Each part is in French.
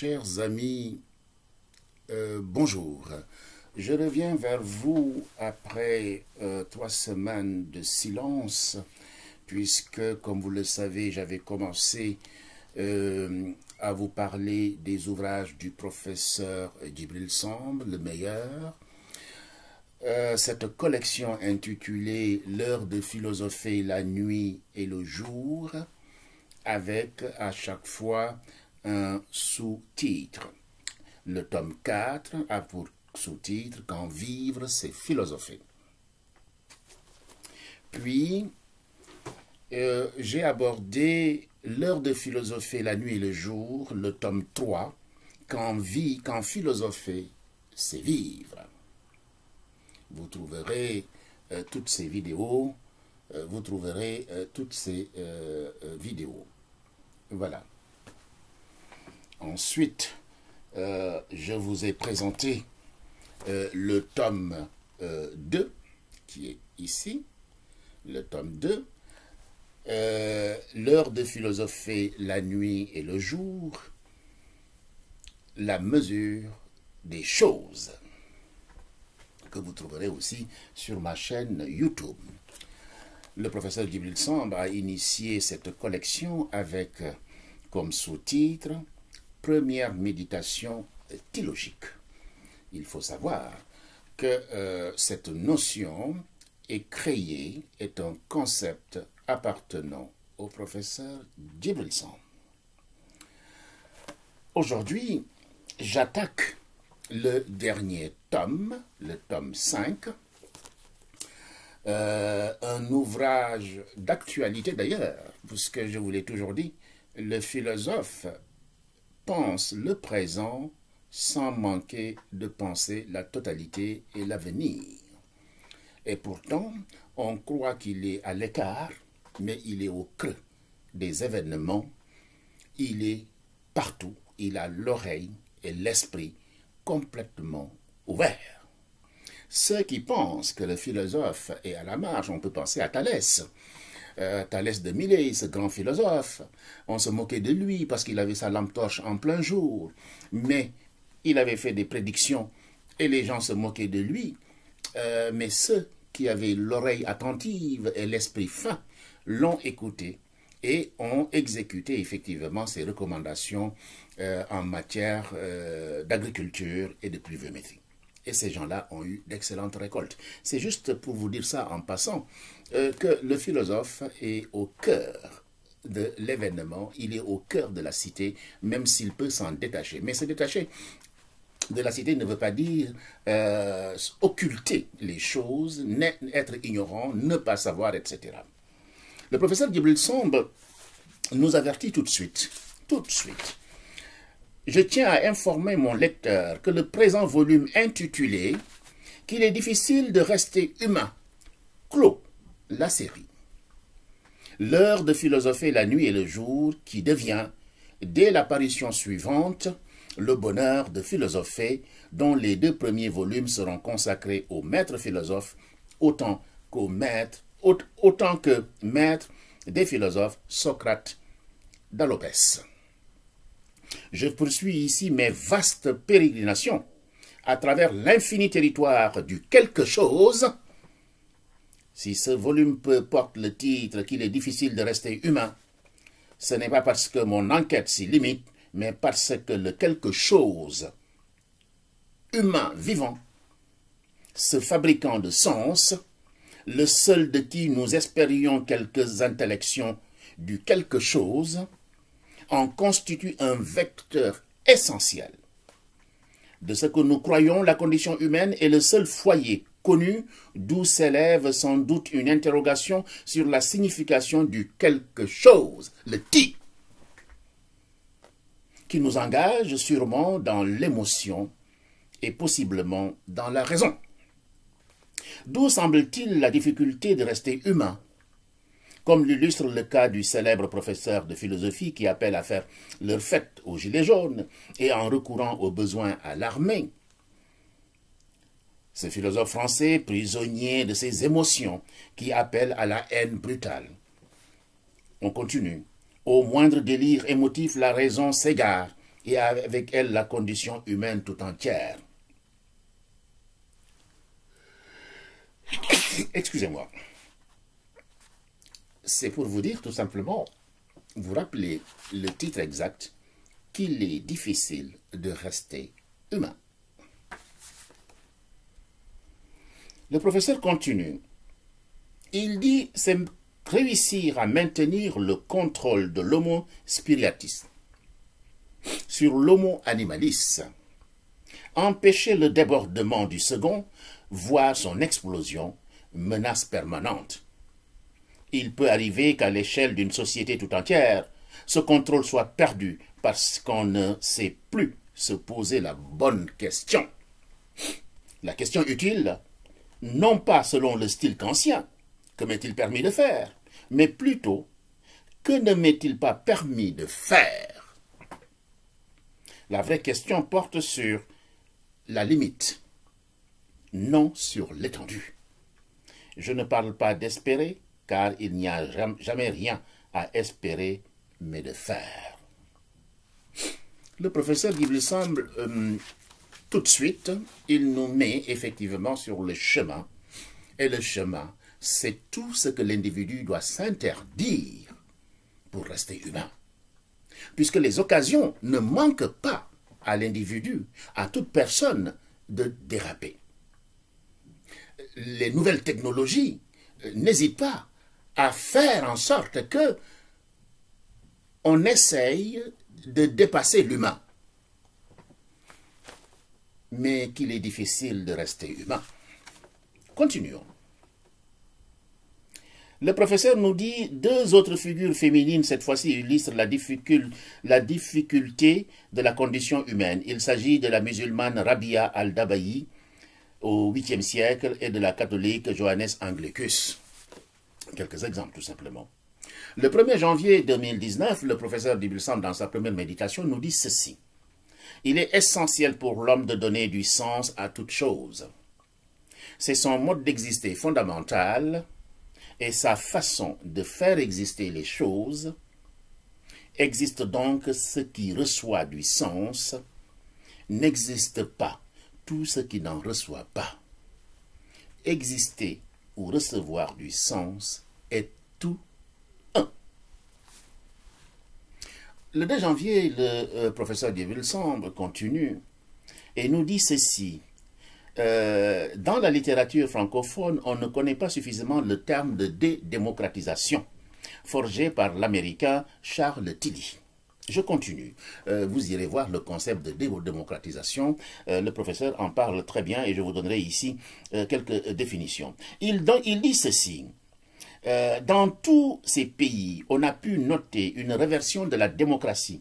Chers amis, bonjour. Je reviens vers vous après 3 semaines de silence, puisque, comme vous le savez, j'avais commencé à vous parler des ouvrages du professeur Djibril Samb, le meilleur. Cette collection intitulée « L'heure de philosopher la nuit et le jour », avec à chaque fois un sous-titre. Le tome 4 a pour sous-titre « Quand vivre, c'est philosopher ». Puis, j'ai abordé « L'heure de philosopher la nuit et le jour », le tome 3, « Quand philosopher, c'est vivre ». Vous trouverez toutes ces vidéos, Voilà. Ensuite, je vous ai présenté le tome 2, qui est ici, le tome 2, l'heure de philosopher la nuit et le jour, la mesure des choses, que vous trouverez aussi sur ma chaîne YouTube. Le professeur Djibril Samb a initié cette collection avec comme sous-titre « Première méditation théologique ». Il faut savoir que cette notion est créée, est un concept appartenant au professeur Djibril Samb. Aujourd'hui, j'attaque le dernier tome, le tome 5, un ouvrage d'actualité d'ailleurs, puisque je vous l'ai toujours dit, le philosophe pense le présent sans manquer de penser la totalité et l'avenir. Et pourtant, on croit qu'il est à l'écart, mais il est au creux des événements, il est partout, il a l'oreille et l'esprit complètement ouverts. Ceux qui pensent que le philosophe est à la marge, on peut penser à Thalès. Thalès de Milet, ce grand philosophe, on se moquait de lui parce qu'il avait sa lampe torche en plein jour, mais il avait fait des prédictions et les gens se moquaient de lui. Mais ceux qui avaient l'oreille attentive et l'esprit fin l'ont écouté et ont exécuté effectivement ses recommandations en matière d'agriculture et de pluviométrie. Et ces gens-là ont eu d'excellentes récoltes. C'est juste pour vous dire ça en passant, que le philosophe est au cœur de l'événement, il est au cœur de la cité, même s'il peut s'en détacher. Mais se détacher de la cité ne veut pas dire occulter les choses, être ignorant, ne pas savoir, etc. Le professeur Djibril Samb nous avertit tout de suite. Je tiens à informer mon lecteur que le présent volume intitulé « Qu'il est difficile de rester humain » clôt la série. L'heure de philosopher la nuit et le jour qui devient, dès l'apparition suivante, le bonheur de philosopher, dont les 2 premiers volumes seront consacrés au maître philosophe autant que maître des philosophes Socrate d'Alopès. Je poursuis ici mes vastes pérégrinations à travers l'infini territoire du quelque chose. Si ce volume porte le titre « Qu'il est difficile de rester humain », ce n'est pas parce que mon enquête s'y limite, mais parce que le quelque chose humain vivant, se fabriquant de sens, le seul de qui nous espérions quelques intellections du quelque chose, en constitue un vecteur essentiel. De ce que nous croyons, la condition humaine est le seul foyer connu d'où s'élève sans doute une interrogation sur la signification du quelque chose, le qui nous engage sûrement dans l'émotion et possiblement dans la raison. D'où semble-t-il la difficulté de rester humain, comme l'illustre le cas du célèbre professeur de philosophie qui appelle à faire leur fête aux gilets jaunes et en recourant aux besoins à l'armée. Ce philosophe français, prisonnier de ses émotions, qui appelle à la haine brutale. On continue. Au moindre délire émotif, la raison s'égare et avec elle la condition humaine tout entière. Excusez-moi. C'est pour vous dire tout simplement, vous rappelez le titre exact, qu'il est difficile de rester humain. Le professeur continue. Il dit, c'est réussir à maintenir le contrôle de l'homo spiritus sur l'homo animalis, empêcher le débordement du second, voire son explosion, menace permanente. Il peut arriver qu'à l'échelle d'une société tout entière, ce contrôle soit perdu parce qu'on ne sait plus se poser la bonne question. La question utile, non pas selon le style kantien, que m'est-il permis de faire, mais plutôt, que ne m'est-il pas permis de faire? La vraie question porte sur la limite, non sur l'étendue. Je ne parle pas d'espérer, car il n'y a jamais rien à espérer, mais de faire. Le professeur Guy Belsambre, tout de suite, il nous met effectivement sur le chemin. Et le chemin, c'est tout ce que l'individu doit s'interdire pour rester humain. Puisque les occasions ne manquent pas à l'individu, à toute personne, de déraper. Les nouvelles technologies n'hésitent pas à faire en sorte que on essaye de dépasser l'humain. Mais qu'il est difficile de rester humain. Continuons. Le professeur nous dit, deux autres figures féminines, cette fois-ci, illustrent la difficulté de la condition humaine. Il s'agit de la musulmane Rabia al-Dabayi, au 8e siècle, et de la catholique Johannes Anglicus. Quelques exemples, tout simplement. Le 1er janvier 2019, le professeur Guy Belsambre, dans sa première méditation, nous dit ceci. Il est essentiel pour l'homme de donner du sens à toute chose. C'est son mode d'exister fondamental et sa façon de faire exister les choses. Existe donc ce qui reçoit du sens, n'existe pas tout ce qui n'en reçoit pas. Exister ou recevoir du sens est tout un. Le 2 janvier, le professeur Guy Belsambre continue et nous dit ceci. Dans la littérature francophone, on ne connaît pas suffisamment le terme de dédémocratisation, forgé par l'américain Charles Tilly. Je continue. Vous irez voir le concept de démocratisation. Le professeur en parle très bien et je vous donnerai ici quelques définitions. Il dit ceci. Dans tous ces pays, on a pu noter une réversion de la démocratie.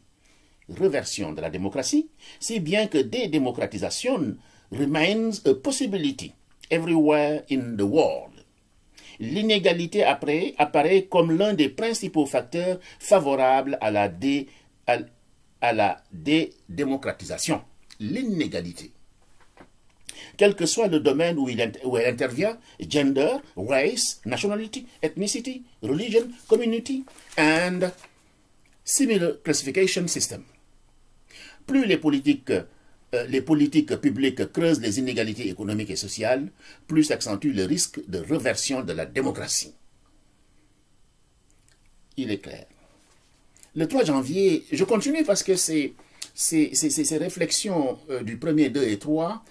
Réversion de la démocratie, c'est bien que dédémocratisation remains a possibility everywhere in the world. L'inégalité apparaît comme l'un des principaux facteurs favorables à la dédémocratisation. L'inégalité. Quel que soit le domaine où elle intervient, gender, race, nationality, ethnicity, religion, community, and similar classification system. Plus les politiques publiques creusent les inégalités économiques et sociales, plus s'accentue le risque de réversion de la démocratie. Il est clair. Le 3 janvier, je continue parce que ces réflexions du 1er, 2 et 3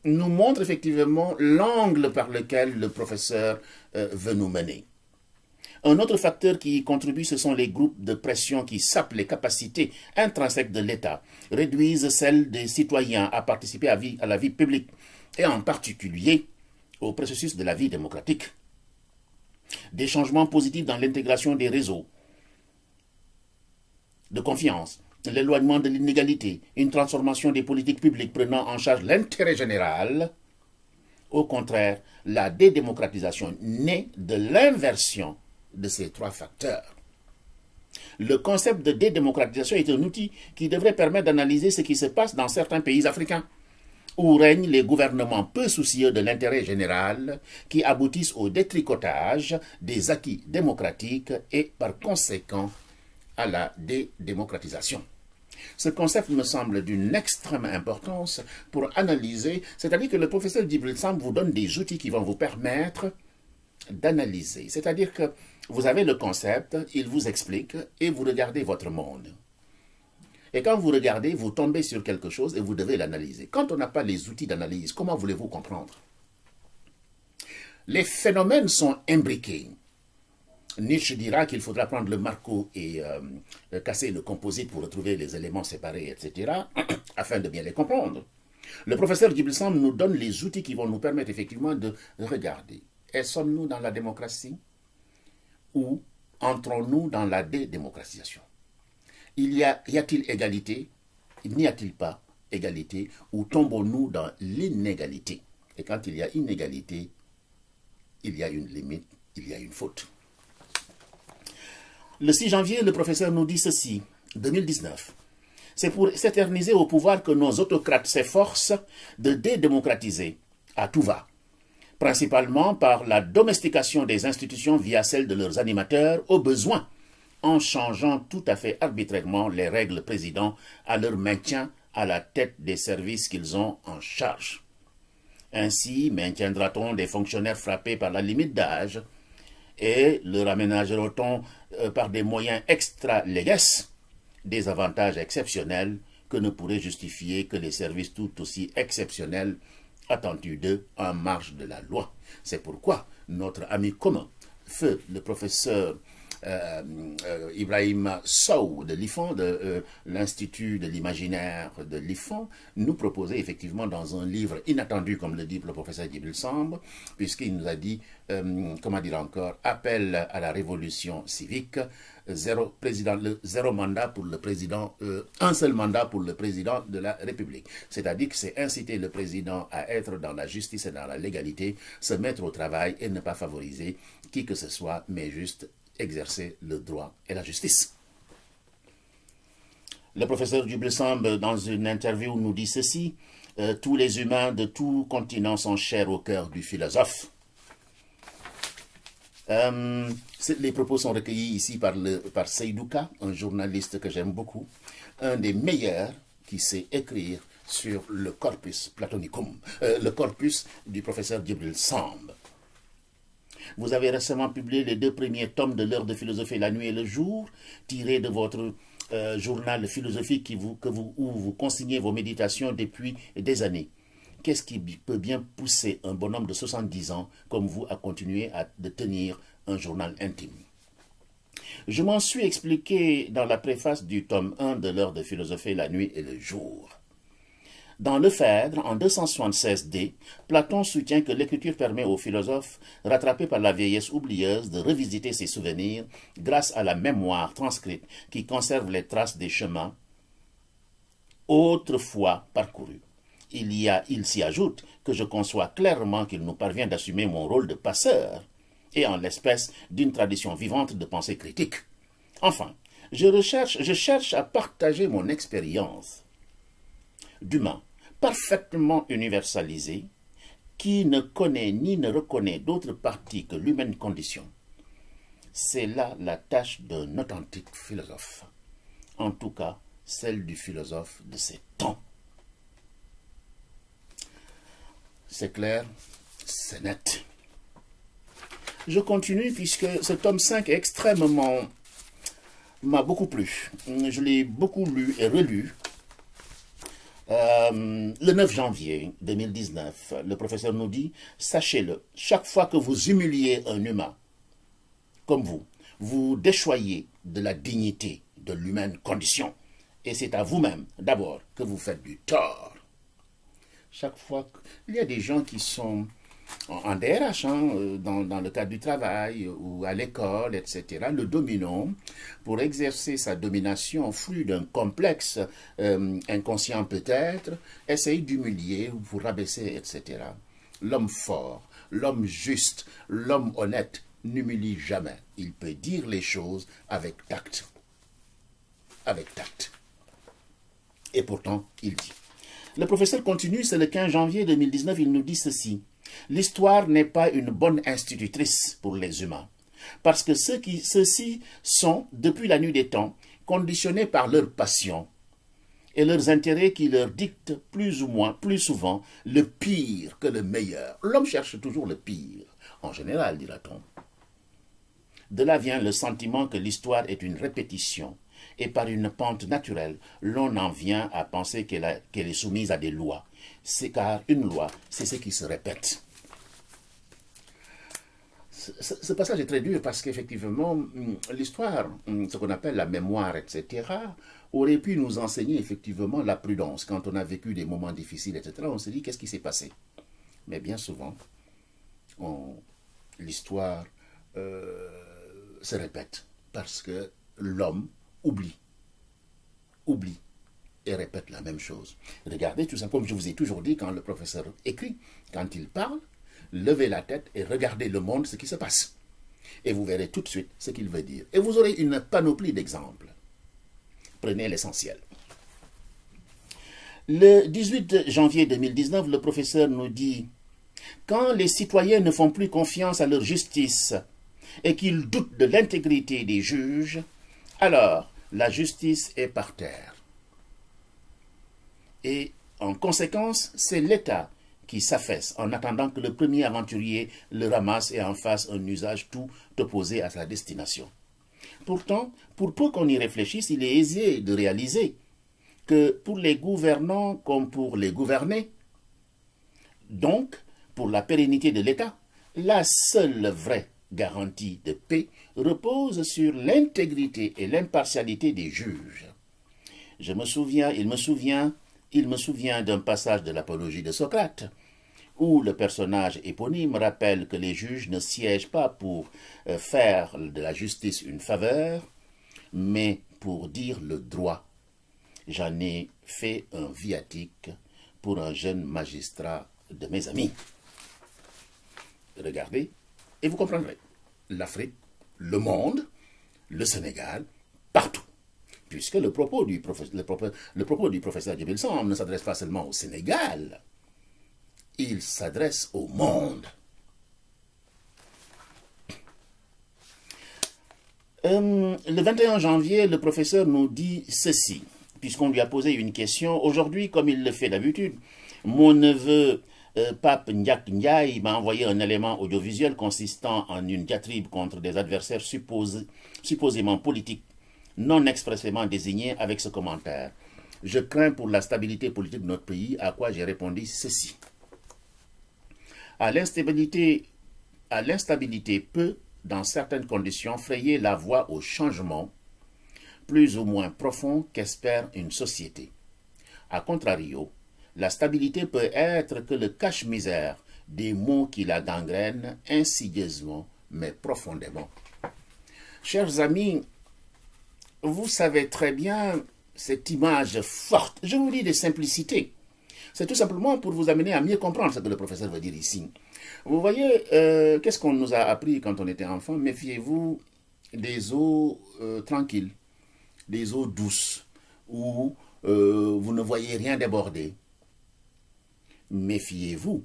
nous montrent effectivement l'angle par lequel le professeur veut nous mener. Un autre facteur qui y contribue, ce sont les groupes de pression qui sapent les capacités intrinsèques de l'État, réduisent celles des citoyens à participer à la vie publique, et en particulier au processus de la vie démocratique. Des changements positifs dans l'intégration des réseaux de confiance, l'éloignement de l'inégalité, une transformation des politiques publiques prenant en charge l'intérêt général. Au contraire, la dédémocratisation naît de l'inversion de ces trois facteurs. Le concept de dédémocratisation est un outil qui devrait permettre d'analyser ce qui se passe dans certains pays africains, où règnent les gouvernements peu soucieux de l'intérêt général, qui aboutissent au détricotage des acquis démocratiques et par conséquent à la dédémocratisation. Ce concept me semble d'une extrême importance pour analyser, c'est-à-dire que le professeur Djibril Samb vous donne des outils qui vont vous permettre d'analyser. C'est-à-dire que vous avez le concept, il vous explique et vous regardez votre monde. Et quand vous regardez, vous tombez sur quelque chose et vous devez l'analyser. Quand on n'a pas les outils d'analyse, comment voulez-vous comprendre? Les phénomènes sont imbriqués. Nietzsche dira qu'il faudra prendre le marteau et casser le composite pour retrouver les éléments séparés, etc., afin de bien les comprendre. Le professeur Djibril Samb nous donne les outils qui vont nous permettre effectivement de regarder. Sommes-nous dans la démocratie ou entrons-nous dans la dédémocratisation? Y a-t-il égalité? N'y a-t-il pas égalité? Ou tombons-nous dans l'inégalité? Et quand il y a inégalité, il y a une limite, il y a une faute. Le 6 janvier, le professeur nous dit ceci, 2019. C'est pour s'éterniser au pouvoir que nos autocrates s'efforcent de dédémocratiser à tout va, principalement par la domestication des institutions via celle de leurs animateurs, au besoin, en changeant tout à fait arbitrairement les règles présidant à leur maintien à la tête des services qu'ils ont en charge. Ainsi maintiendra-t-on des fonctionnaires frappés par la limite d'âge et leur aménagera-t-on par des moyens extra-léges des avantages exceptionnels que ne pourraient justifier que les services tout aussi exceptionnels attendus d'eux en marge de la loi. C'est pourquoi notre ami commun, feu le professeur Ibrahim Sow de l'IFAN, de l'Institut de l'imaginaire de l'IFAN, nous proposait effectivement dans un livre inattendu, comme le dit le professeur Djibril Samb, puisqu'il nous a dit, comment dire encore, appel à la révolution civique, zéro mandat pour le président, un seul mandat pour le président de la République. C'est-à-dire que c'est inciter le président à être dans la justice et dans la légalité, se mettre au travail et ne pas favoriser qui que ce soit, mais juste exercer le droit et la justice. Le professeur Djibril Samb, dans une interview, nous dit ceci, tous les humains de tout continent sont chers au cœur du philosophe. Les propos sont recueillis ici par Seydouka, un journaliste que j'aime beaucoup, un des meilleurs qui sait écrire sur le corpus platonicum, le corpus du professeur Djibril Samb. Vous avez récemment publié les 2 premiers tomes de l'heure de philosophie, la nuit et le jour, tirés de votre journal philosophique où vous consignez vos méditations depuis des années. Qu'est-ce qui peut bien pousser un bonhomme de 70 ans comme vous à continuer de tenir un journal intime? Je m'en suis expliqué dans la préface du tome 1 de l'heure de philosophie, la nuit et le jour. Dans le Phèdre, en 276d, Platon soutient que l'écriture permet aux philosophes, rattrapés par la vieillesse oublieuse, de revisiter ses souvenirs grâce à la mémoire transcrite qui conserve les traces des chemins autrefois parcourus. Il s'y ajoute que je conçois clairement qu'il nous parvient d'assumer mon rôle de passeur, et en l'espèce d'une tradition vivante de pensée critique. Enfin, je cherche à partager mon expérience d'humain parfaitement universalisé, qui ne connaît ni ne reconnaît d'autre partie que l'humaine condition. C'est là la tâche d'un authentique philosophe, en tout cas celle du philosophe de ces temps. C'est clair, c'est net. Je continue puisque ce tome 5 est extrêmement... m'a beaucoup plu. Je l'ai beaucoup lu et relu. Le 9 janvier 2019, le professeur nous dit, sachez-le, chaque fois que vous humiliez un humain, comme vous déchoyez de la dignité de l'humaine condition. Et c'est à vous-même, d'abord, que vous faites du tort. Chaque fois qu'il y a des gens qui sont en DRH, dans le cadre du travail ou à l'école, etc., le dominant, pour exercer sa domination, fruit d'un complexe inconscient peut-être, essaye d'humilier ou pour rabaisser, etc. L'homme fort, l'homme juste, l'homme honnête n'humilie jamais. Il peut dire les choses avec tact. Avec tact. Et pourtant, il dit. Le professeur continue, c'est le 15 janvier 2019, il nous dit ceci. L'histoire n'est pas une bonne institutrice pour les humains, parce que ceux-ci sont, depuis la nuit des temps, conditionnés par leur passion, et leurs intérêts qui leur dictent plus ou moins, plus souvent, le pire que le meilleur. L'homme cherche toujours le pire, en général, dira-t-on. De là vient le sentiment que l'histoire est une répétition, et par une pente naturelle, l'on en vient à penser qu'elle est soumise à des lois. C'est car une loi, c'est ce qui se répète. Ce passage est très dur parce qu'effectivement, l'histoire, ce qu'on appelle la mémoire, etc., aurait pu nous enseigner effectivement la prudence. Quand on a vécu des moments difficiles, etc., on se dit qu'est-ce qui s'est passé. Mais bien souvent, l'histoire se répète parce que l'homme oublie et répète la même chose. Regardez, tout ça, comme je vous ai toujours dit, quand le professeur écrit, quand il parle, levez la tête et regardez le monde, ce qui se passe. Et vous verrez tout de suite ce qu'il veut dire. Et vous aurez une panoplie d'exemples. Prenez l'essentiel. Le 18 janvier 2019, le professeur nous dit « Quand les citoyens ne font plus confiance à leur justice et qu'ils doutent de l'intégrité des juges, alors la justice est par terre. Et en conséquence, c'est l'État qui s'affaisse en attendant que le premier aventurier le ramasse et en fasse un usage tout opposé à sa destination. Pourtant, pour peu qu'on y réfléchisse, il est aisé de réaliser que pour les gouvernants comme pour les gouvernés, donc pour la pérennité de l'État, la seule vraie garantie de paix repose sur l'intégrité et l'impartialité des juges. Il me souvient d'un passage de l'Apologie de Socrate, où le personnage éponyme rappelle que les juges ne siègent pas pour faire de la justice une faveur, mais pour dire le droit. J'en ai fait un viatique pour un jeune magistrat de mes amis. Regardez, et vous comprendrez. L'Afrique, le monde, le Sénégal, partout. Puisque le propos du professeur Djibril Samb ne s'adresse pas seulement au Sénégal, il s'adresse au monde. Le 21 janvier, le professeur nous dit ceci, puisqu'on lui a posé une question. Aujourd'hui, comme il le fait d'habitude, mon neveu Pape Ndiak Ndiaye m'a envoyé un élément audiovisuel consistant en une diatribe contre des adversaires supposément politiques, non expressément désignés, avec ce commentaire. Je crains pour la stabilité politique de notre pays, à quoi j'ai répondu ceci. À l'instabilité peut, dans certaines conditions, frayer la voie au changement plus ou moins profond qu'espère une société. A contrario, la stabilité peut être que le cache-misère des maux qui la gangrènent insidieusement mais profondément. Chers amis, vous savez très bien cette image forte. Je vous dis de simplicité. C'est tout simplement pour vous amener à mieux comprendre ce que le professeur veut dire ici. Vous voyez, qu'est-ce qu'on nous a appris quand on était enfant? Méfiez-vous des eaux tranquilles, des eaux douces, où vous ne voyez rien déborder. Méfiez-vous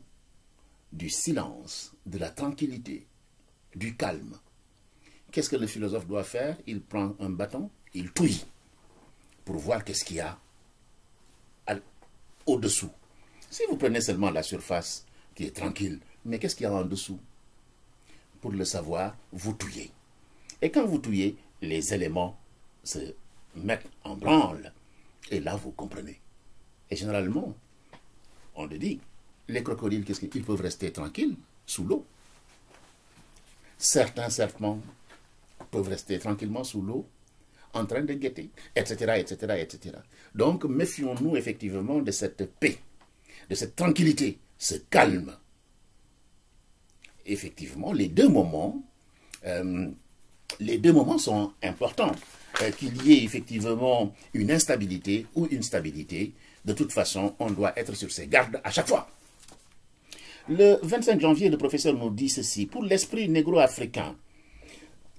du silence, de la tranquillité, du calme. Qu'est-ce que le philosophe doit faire? Il prend un bâton, il touille pour voir qu'est-ce qu'il y a au-dessous. Si vous prenez seulement la surface qui est tranquille, mais qu'est-ce qu'il y a en dessous? Pour le savoir, vous touillez. Et quand vous touillez, les éléments se mettent en branle. Et là, vous comprenez. Et généralement, on le dit, les crocodiles, qu'est-ce qu'ils peuvent rester tranquilles sous l'eau? Certains serpents peuvent rester tranquillement sous l'eau, en train de guetter, etc., etc., etc. Donc, méfions-nous effectivement de cette paix, de cette tranquillité, ce calme. Effectivement, les deux moments sont importants. Qu'il y ait effectivement une instabilité ou une stabilité, de toute façon, on doit être sur ses gardes à chaque fois. Le 25 janvier, le professeur nous dit ceci. Pour l'esprit négro-africain,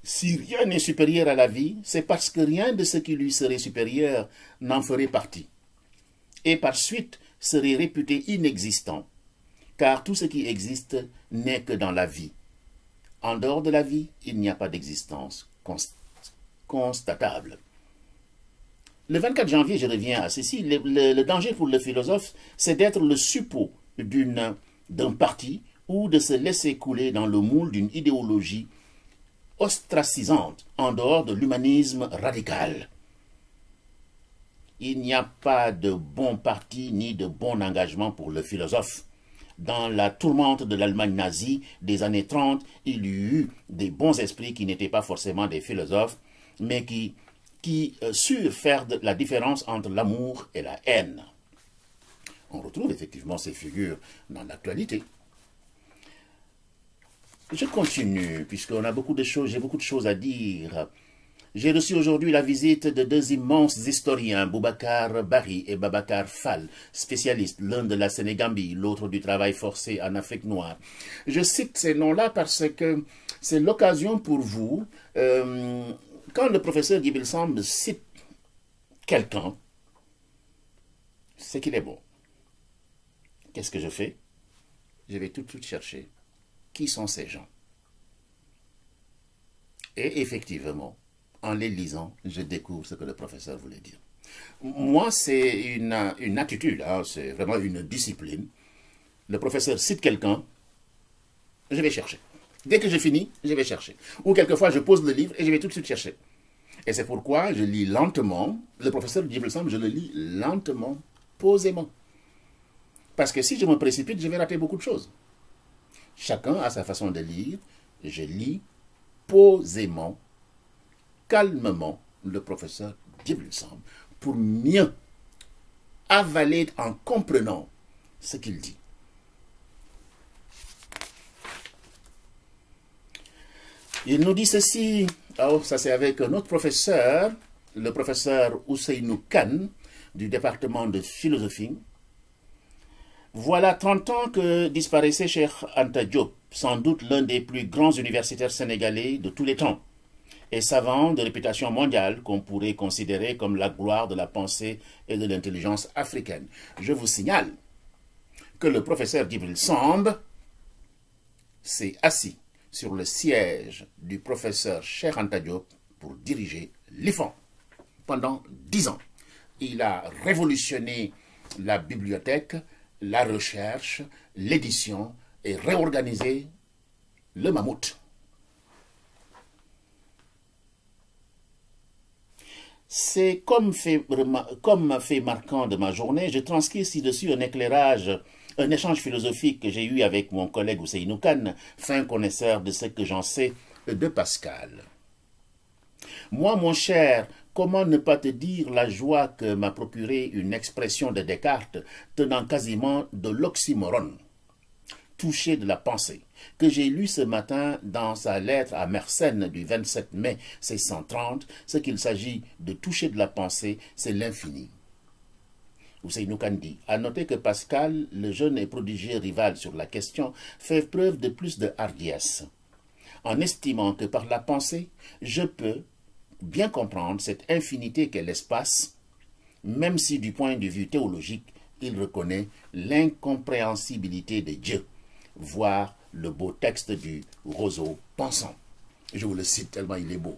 si rien n'est supérieur à la vie, c'est parce que rien de ce qui lui serait supérieur n'en ferait partie. Et par suite, serait réputé inexistant. Car tout ce qui existe n'est que dans la vie. En dehors de la vie, il n'y a pas d'existence constatable. Le 24 janvier, je reviens à ceci, le danger pour le philosophe, c'est d'être le suppôt d'un parti ou de se laisser couler dans le moule d'une idéologie ostracisante en dehors de l'humanisme radical. Il n'y a pas de bon parti ni de bon engagement pour le philosophe. Dans la tourmente de l'Allemagne nazie des années 30, il y eut des bons esprits qui n'étaient pas forcément des philosophes, mais qui surent faire la différence entre l'amour et la haine. On retrouve effectivement ces figures dans l'actualité. Je continue, puisqu'on a beaucoup de choses, j'ai beaucoup de choses à dire. J'ai reçu aujourd'hui la visite de deux immenses historiens, Boubacar Bari et Babacar Fall, spécialistes, l'un de la Sénégambie, l'autre du travail forcé en Afrique noire. Je cite ces noms-là parce que c'est l'occasion pour vous, quand le professeur Djibril Samb cite quelqu'un, c'est qu'il est bon. Qu'est-ce que je fais? Je vais tout de suite chercher. Qui sont ces gens? Et effectivement, en les lisant, je découvre ce que le professeur voulait dire. Moi, c'est une attitude, hein, c'est vraiment une discipline. Le professeur cite quelqu'un, je vais chercher. Dès que j'ai fini, je vais chercher. Ou quelquefois, je pose le livre et je vais tout de suite chercher. Et c'est pourquoi je lis lentement. Le professeur Djibril Samb, je le lis lentement, posément. Parce que si je me précipite, je vais rater beaucoup de choses. Chacun a sa façon de lire. Je lis posément, calmement, le professeur Djibril Samb pour mieux avaler en comprenant ce qu'il dit. Il nous dit ceci, oh, ça c'est avec un autre professeur, le professeur Ousseynou Kane, du département de philosophie. Voilà 30 ans que disparaissait Cheikh Anta Diop, sans doute l'un des plus grands universitaires sénégalais de tous les temps, et savant de réputation mondiale qu'on pourrait considérer comme la gloire de la pensée et de l'intelligence africaine. Je vous signale que le professeur Djibril Samb s'est assis sur le siège du professeur Cheikh Anta Diop pour diriger l'IFAN pendant 10 ans. Il a révolutionné la bibliothèque, la recherche, l'édition et réorganisé le mammouth. C'est comme fait marquant de ma journée, je transcris ci-dessus un échange philosophique que j'ai eu avec mon collègue Ousseynou Kane, fin connaisseur de ce que j'en sais de Pascal. Moi, mon cher, comment ne pas te dire la joie que m'a procuré une expression de Descartes tenant quasiment de l'oxymorone, touché de la pensée, que j'ai lu ce matin dans sa lettre à Mersenne du 27 mai 1630, ce qu'il s'agit de toucher de la pensée, c'est l'infini. Ousseynou Kane dit, à noter que Pascal, le jeune et prodigieux rival sur la question, fait preuve de plus de hardiesse, en estimant que par la pensée, je peux bien comprendre cette infinité qu'est l'espace, même si du point de vue théologique, il reconnaît l'incompréhensibilité de Dieu, voire le beau texte du roseau pensant. Je vous le cite tellement il est beau.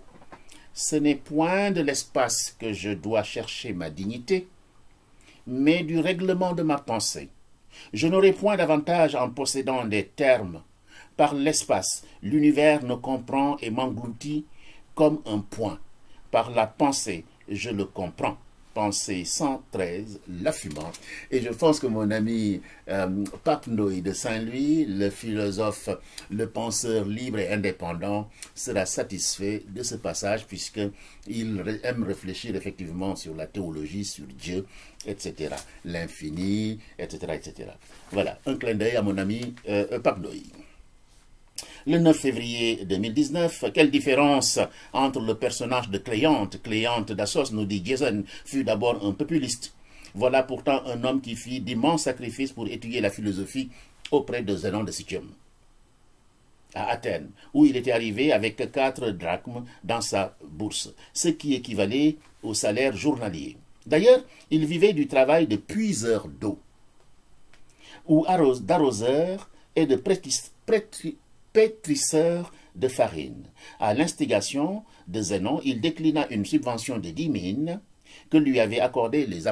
Ce n'est point de l'espace que je dois chercher ma dignité, mais du règlement de ma pensée. Je n'aurai point d'avantage en possédant des termes. Par l'espace, l'univers me comprend et m'engloutit comme un point. Par la pensée, je le comprends. Pensée 113, la fumante. Et je pense que mon ami Pape Ndoye de Saint-Louis, le philosophe, le penseur libre et indépendant, sera satisfait de ce passage puisqu'il aime réfléchir effectivement sur la théologie, sur Dieu, etc. L'infini, etc., etc. Voilà, un clin d'œil à mon ami Pape Ndoye. Le 9 février 2019, quelle différence entre le personnage de Cléante d'Assos, nous dit Jason, fut d'abord un populiste. Voilà pourtant un homme qui fit d'immenses sacrifices pour étudier la philosophie auprès de Zénon de Citium, à Athènes, où il était arrivé avec 4 drachmes dans sa bourse, ce qui équivalait au salaire journalier. D'ailleurs, il vivait du travail de puiseur d'eau, ou d'arroseur et de pétrisseur de farine. À l'instigation de Zénon, il déclina une subvention de 10 000 que lui avaient accordé les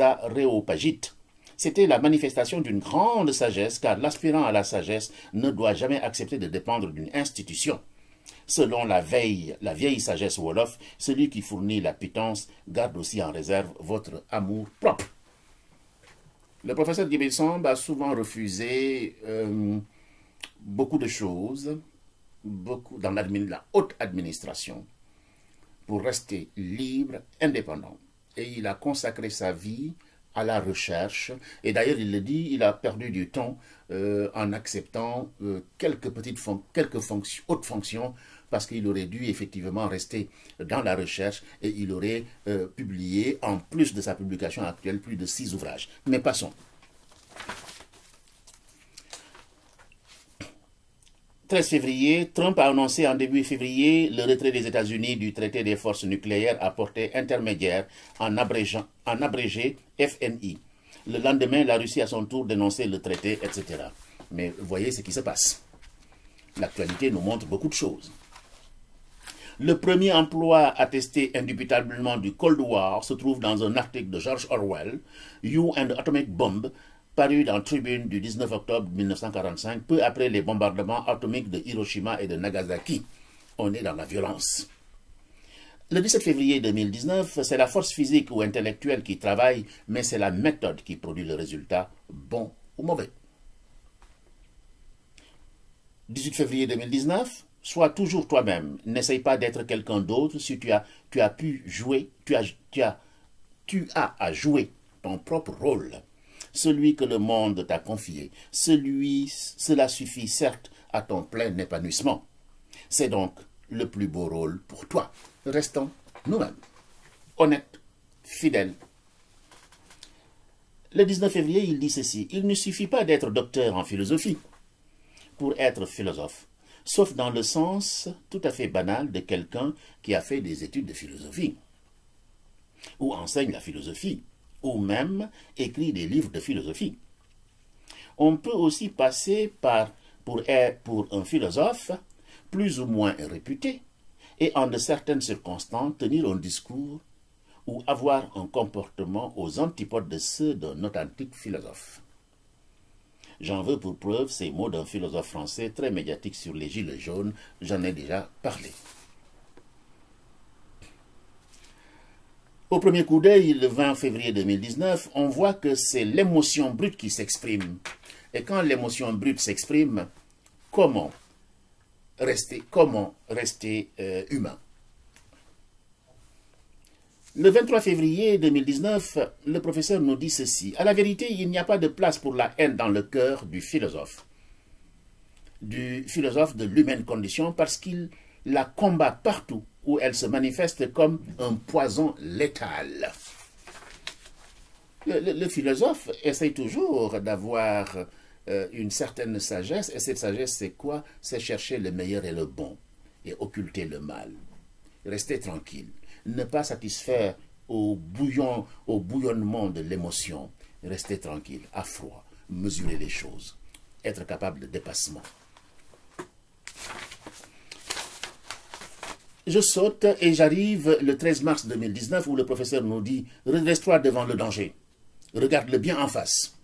Aréopagites. C'était la manifestation d'une grande sagesse, car l'aspirant à la sagesse ne doit jamais accepter de dépendre d'une institution. Selon la vieille sagesse Wolof, celui qui fournit la pitance garde aussi en réserve votre amour propre. Le professeur Djibril Samb a souvent refusé beaucoup de choses, dans la haute administration, pour rester libre, indépendant. Et il a consacré sa vie à la recherche. Et d'ailleurs, il le dit, il a perdu du temps en acceptant quelques hautes fonctions, parce qu'il aurait dû effectivement rester dans la recherche et il aurait publié, en plus de sa publication actuelle, plus de 6 ouvrages. Mais passons. 13 février, Trump a annoncé en début février le retrait des États-Unis du traité des forces nucléaires à portée intermédiaire en abrégé FNI. Le lendemain, la Russie à son tour dénonçait le traité, etc. Mais voyez ce qui se passe. L'actualité nous montre beaucoup de choses. Le premier emploi attesté indubitablement du Cold War se trouve dans un article de George Orwell, You and the Atomic Bomb, paru dans Tribune du 19 octobre 1945, peu après les bombardements atomiques de Hiroshima et de Nagasaki. On est dans la violence. Le 17 février 2019, c'est la force physique ou intellectuelle qui travaille, mais c'est la méthode qui produit le résultat, bon ou mauvais. 18 février 2019, sois toujours toi-même. N'essaye pas d'être quelqu'un d'autre si tu as à jouer ton propre rôle. Celui que le monde t'a confié. Cela suffit certes à ton plein épanouissement. C'est donc le plus beau rôle pour toi. Restons nous-mêmes, honnêtes, fidèles. Le 19 février, il dit ceci: il ne suffit pas d'être docteur en philosophie pour être philosophe, sauf dans le sens tout à fait banal de quelqu'un qui a fait des études de philosophie, ou enseigne la philosophie, ou même écrit des livres de philosophie. On peut aussi passer pour un philosophe plus ou moins réputé, et en de certaines circonstances tenir un discours ou avoir un comportement aux antipodes de ceux d'un authentique philosophe. J'en veux pour preuve ces mots d'un philosophe français très médiatique sur les gilets jaunes, j'en ai déjà parlé. Au premier coup d'œil, le 20 février 2019, on voit que c'est l'émotion brute qui s'exprime. Et quand l'émotion brute s'exprime, comment rester humain? Le 23 février 2019, le professeur nous dit ceci: à la vérité, il n'y a pas de place pour la haine dans le cœur du philosophe de l'humaine condition, parce qu'il la combat partout où elle se manifeste comme un poison létal. Le philosophe essaye toujours d'avoir une certaine sagesse, et cette sagesse, c'est quoi? C'est chercher le meilleur et le bon, et occulter le mal. Rester tranquille, ne pas satisfaire au bouillonnement de l'émotion, rester tranquille, à froid, mesurer les choses, être capable de dépassement. Je saute et j'arrive le 13 mars 2019 où le professeur nous dit « Redresse-toi devant le danger, regarde-le bien en face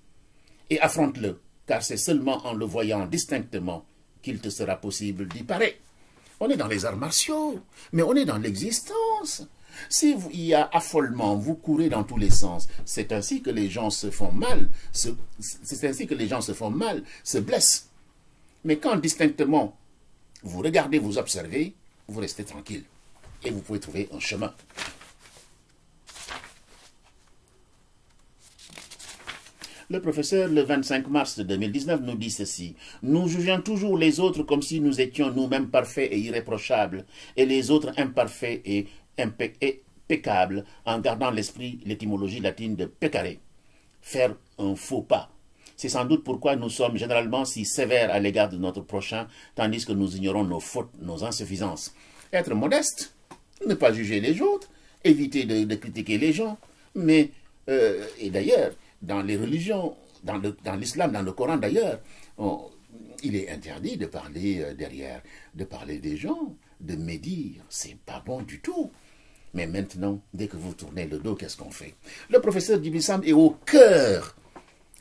et affronte-le, car c'est seulement en le voyant distinctement qu'il te sera possible d'y parer. » On est dans les arts martiaux, mais on est dans l'existence. Si il y a affolement, vous courez dans tous les sens. C'est ainsi que les gens se font mal, se blessent. Mais quand distinctement vous regardez, vous observez, vous restez tranquille et vous pouvez trouver un chemin. Le professeur, le 25 mars 2019, nous dit ceci: nous jugeons toujours les autres comme si nous étions nous-mêmes parfaits et irréprochables, et les autres imparfaits et impeccables, en gardant l'esprit l'étymologie latine de peccare, faire un faux pas. C'est sans doute pourquoi nous sommes généralement si sévères à l'égard de notre prochain, tandis que nous ignorons nos fautes, nos insuffisances. Être modeste, ne pas juger les autres, éviter de critiquer les gens, mais, et d'ailleurs, dans les religions, dans l'islam, dans le Coran d'ailleurs, il est interdit de parler de parler des gens, de médire, c'est pas bon du tout. Mais maintenant, dès que vous tournez le dos, qu'est-ce qu'on fait? Le professeur Djibril Samb est au cœur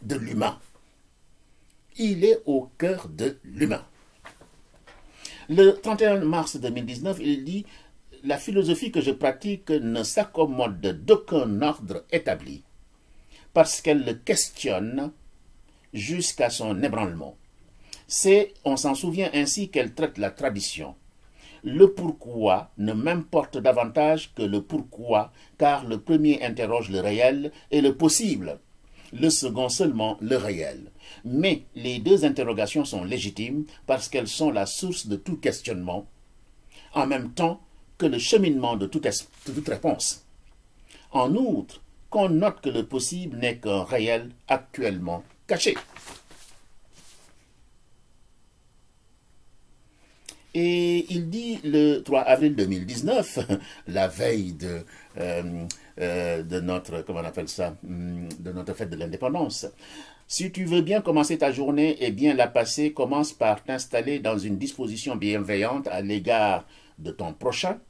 de l'humain. Il est au cœur de l'humain. Le 31 mars 2019, il dit « La philosophie que je pratique ne s'accommode d'aucun ordre établi, parce qu'elle le questionne jusqu'à son ébranlement. On s'en souvient ainsi qu'elle traite la tradition. Le pourquoi ne m'importe davantage que le pourquoi, car le premier interroge le réel et le possible, le second seulement le réel. Mais les deux interrogations sont légitimes parce qu'elles sont la source de tout questionnement, en même temps que le cheminement de toute réponse. En outre, qu'on note que le possible n'est qu'un réel actuellement caché. » Et il dit le 3 avril 2019, la veille de notre, comment on appelle ça, de notre fête de l'indépendance. Si tu veux bien commencer ta journée et bien la passer, commence par t'installer dans une disposition bienveillante à l'égard de ton prochain,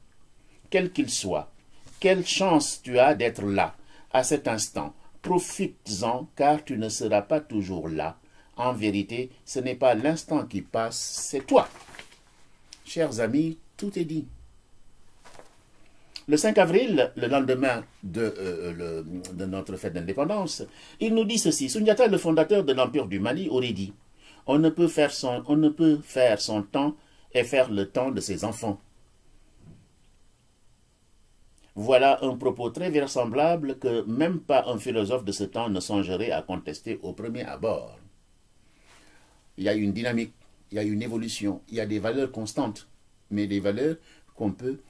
quel qu'il soit. Quelle chance tu as d'être là, à cet instant. Profites-en, car tu ne seras pas toujours là. En vérité, ce n'est pas l'instant qui passe, c'est toi. Chers amis, tout est dit. Le 5 avril, le lendemain de notre fête d'indépendance, il nous dit ceci. Sundiata, le fondateur de l'Empire du Mali, aurait dit « On ne peut faire son temps et faire le temps de ses enfants. » Voilà un propos très vraisemblable que même pas un philosophe de ce temps ne songerait à contester au premier abord. Il y a une dynamique. Il y a une évolution, il y a des valeurs constantes, mais des valeurs qu'on peut,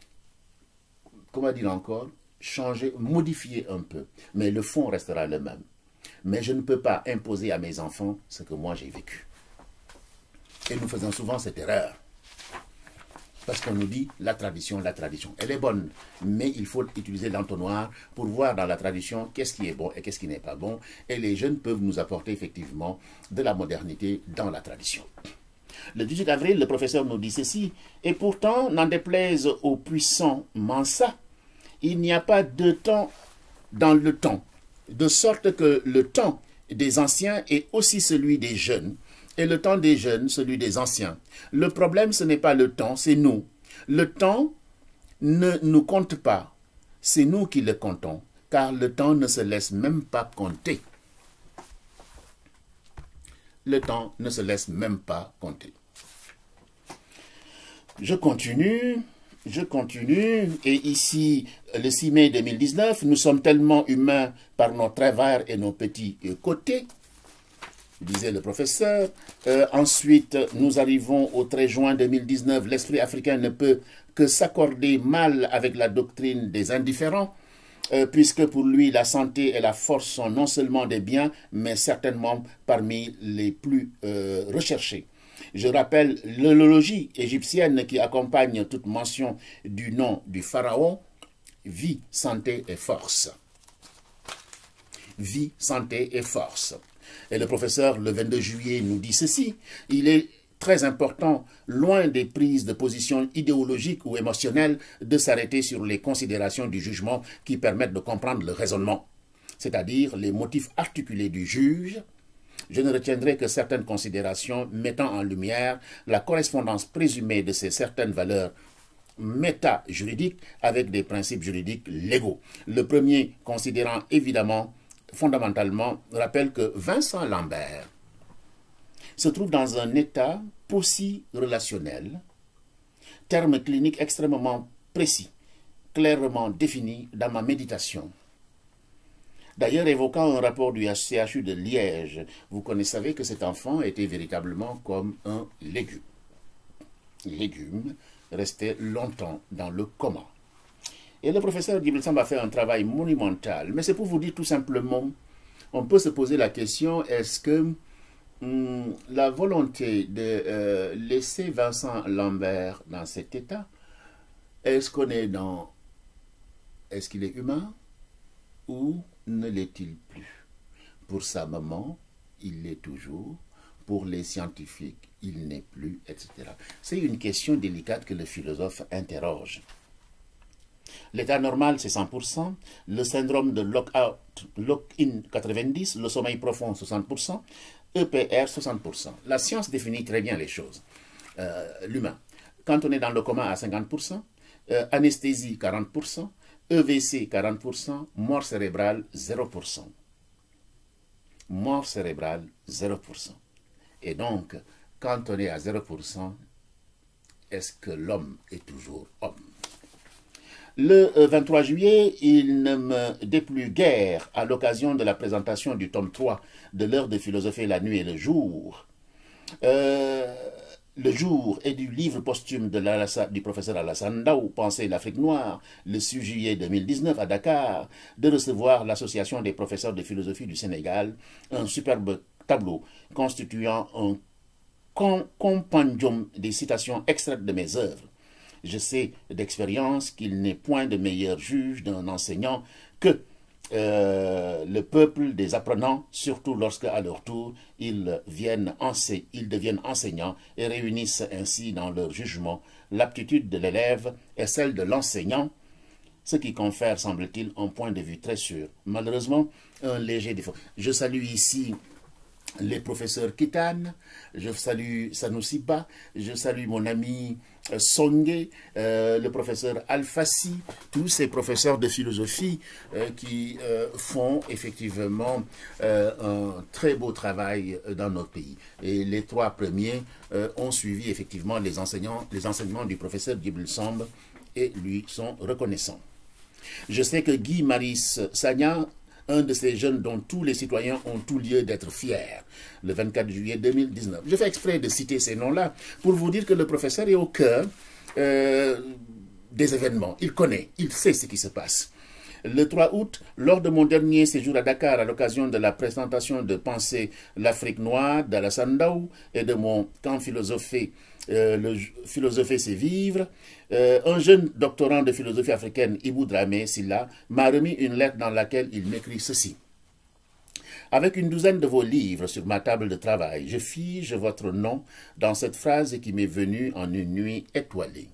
comment dire encore, changer, modifier un peu. Mais le fond restera le même. Mais je ne peux pas imposer à mes enfants ce que moi j'ai vécu. Et nous faisons souvent cette erreur. Parce qu'on nous dit la tradition, elle est bonne. Mais il faut utiliser l'entonnoir pour voir dans la tradition qu'est-ce qui est bon et qu'est-ce qui n'est pas bon. Et les jeunes peuvent nous apporter effectivement de la modernité dans la tradition. Le 18 avril, le professeur nous dit ceci, « Et pourtant, n'en déplaise au puissant Mansa, il n'y a pas de temps dans le temps, de sorte que le temps des anciens est aussi celui des jeunes, et le temps des jeunes, celui des anciens. Le problème, ce n'est pas le temps, c'est nous. Le temps ne nous compte pas, c'est nous qui le comptons, car le temps ne se laisse même pas compter. » Le temps ne se laisse même pas compter. Je continue, et ici, le 6 mai 2019, nous sommes tellement humains par nos travers et nos petits côtés, disait le professeur. Ensuite, nous arrivons au 13 juin 2019, l'esprit africain ne peut que s'accorder mal avec la doctrine des indifférents, puisque pour lui, la santé et la force sont non seulement des biens, mais certainement parmi les plus recherchés. Je rappelle l'horlogie égyptienne qui accompagne toute mention du nom du pharaon, vie, santé et force. Vie, santé et force. Et le professeur, le 22 juillet, nous dit ceci, il est très important, loin des prises de position idéologiques ou émotionnelles, de s'arrêter sur les considérations du jugement qui permettent de comprendre le raisonnement, c'est-à-dire les motifs articulés du juge. Je ne retiendrai que certaines considérations mettant en lumière la correspondance présumée de ces certaines valeurs méta-juridiques avec des principes juridiques légaux. Le premier considérant évidemment, fondamentalement, rappelle que Vincent Lambert se trouve dans un état possi-relationnel, terme clinique extrêmement précis, clairement défini dans ma méditation. D'ailleurs, évoquant un rapport du CHU de Liège, vous savez que cet enfant était véritablement comme un légume. Légume restait longtemps dans le coma. Et le professeur Djibril Samb a fait un travail monumental. Mais c'est pour vous dire tout simplement, on peut se poser la question, est-ce que la volonté de laisser Vincent Lambert dans cet état, est-ce qu'on est dans... Est-ce qu'il est humain ou ne l'est-il plus? Pour sa maman, il l'est toujours. Pour les scientifiques, il n'est plus, etc. C'est une question délicate que le philosophe interroge. L'état normal, c'est 100%. Le syndrome de lock-in 90%. Le sommeil profond, 60%. EPR, 60%. La science définit très bien les choses. L'humain. Quand on est dans le coma à 50%, anesthésie 40%, EVC 40%, mort cérébrale 0%. Mort cérébrale 0%. Et donc, quand on est à 0%, est-ce que l'homme est toujours homme? Le 23 juillet, il ne me déplut guère à l'occasion de la présentation du tome 3 de l'heure de philosopher la nuit et le jour. Le jour et du livre posthume du professeur Alassane Ndao, Penser l'Afrique noire, le 6 juillet 2019 à Dakar, de recevoir l'Association des professeurs de philosophie du Sénégal, un superbe tableau constituant un compendium des citations extraites de mes œuvres. Je sais d'expérience qu'il n'est point de meilleur juge d'un enseignant que le peuple des apprenants, surtout lorsque, à leur tour, ils deviennent enseignants et réunissent ainsi dans leur jugement l'aptitude de l'élève et celle de l'enseignant, ce qui confère, semble-t-il, un point de vue très sûr. Malheureusement, un léger défaut. Je salue ici les professeurs Kitane, je salue Sanoussi Ba, je salue mon ami Songé, le professeur Alfassi, tous ces professeurs de philosophie qui font effectivement un très beau travail dans notre pays. Et les trois premiers ont suivi effectivement les enseignements du professeur Djibril Samb et lui sont reconnaissants. Je sais que Guy Maris Sagna, un de ces jeunes dont tous les citoyens ont tout lieu d'être fiers, le 24 juillet 2019. Je fais exprès de citer ces noms-là pour vous dire que le professeur est au cœur des événements. Il connaît, il sait ce qui se passe. Le 3 août, lors de mon dernier séjour à Dakar, à l'occasion de la présentation de Penser l'Afrique noire d'Alassane Ndao et de mon camp philosophé, le philosopher c'est vivre, un jeune doctorant de philosophie africaine, Ibou Dramé Silla, m'a remis une lettre dans laquelle il m'écrit ceci. Avec une douzaine de vos livres sur ma table de travail, je fige votre nom dans cette phrase qui m'est venue en une nuit étoilée.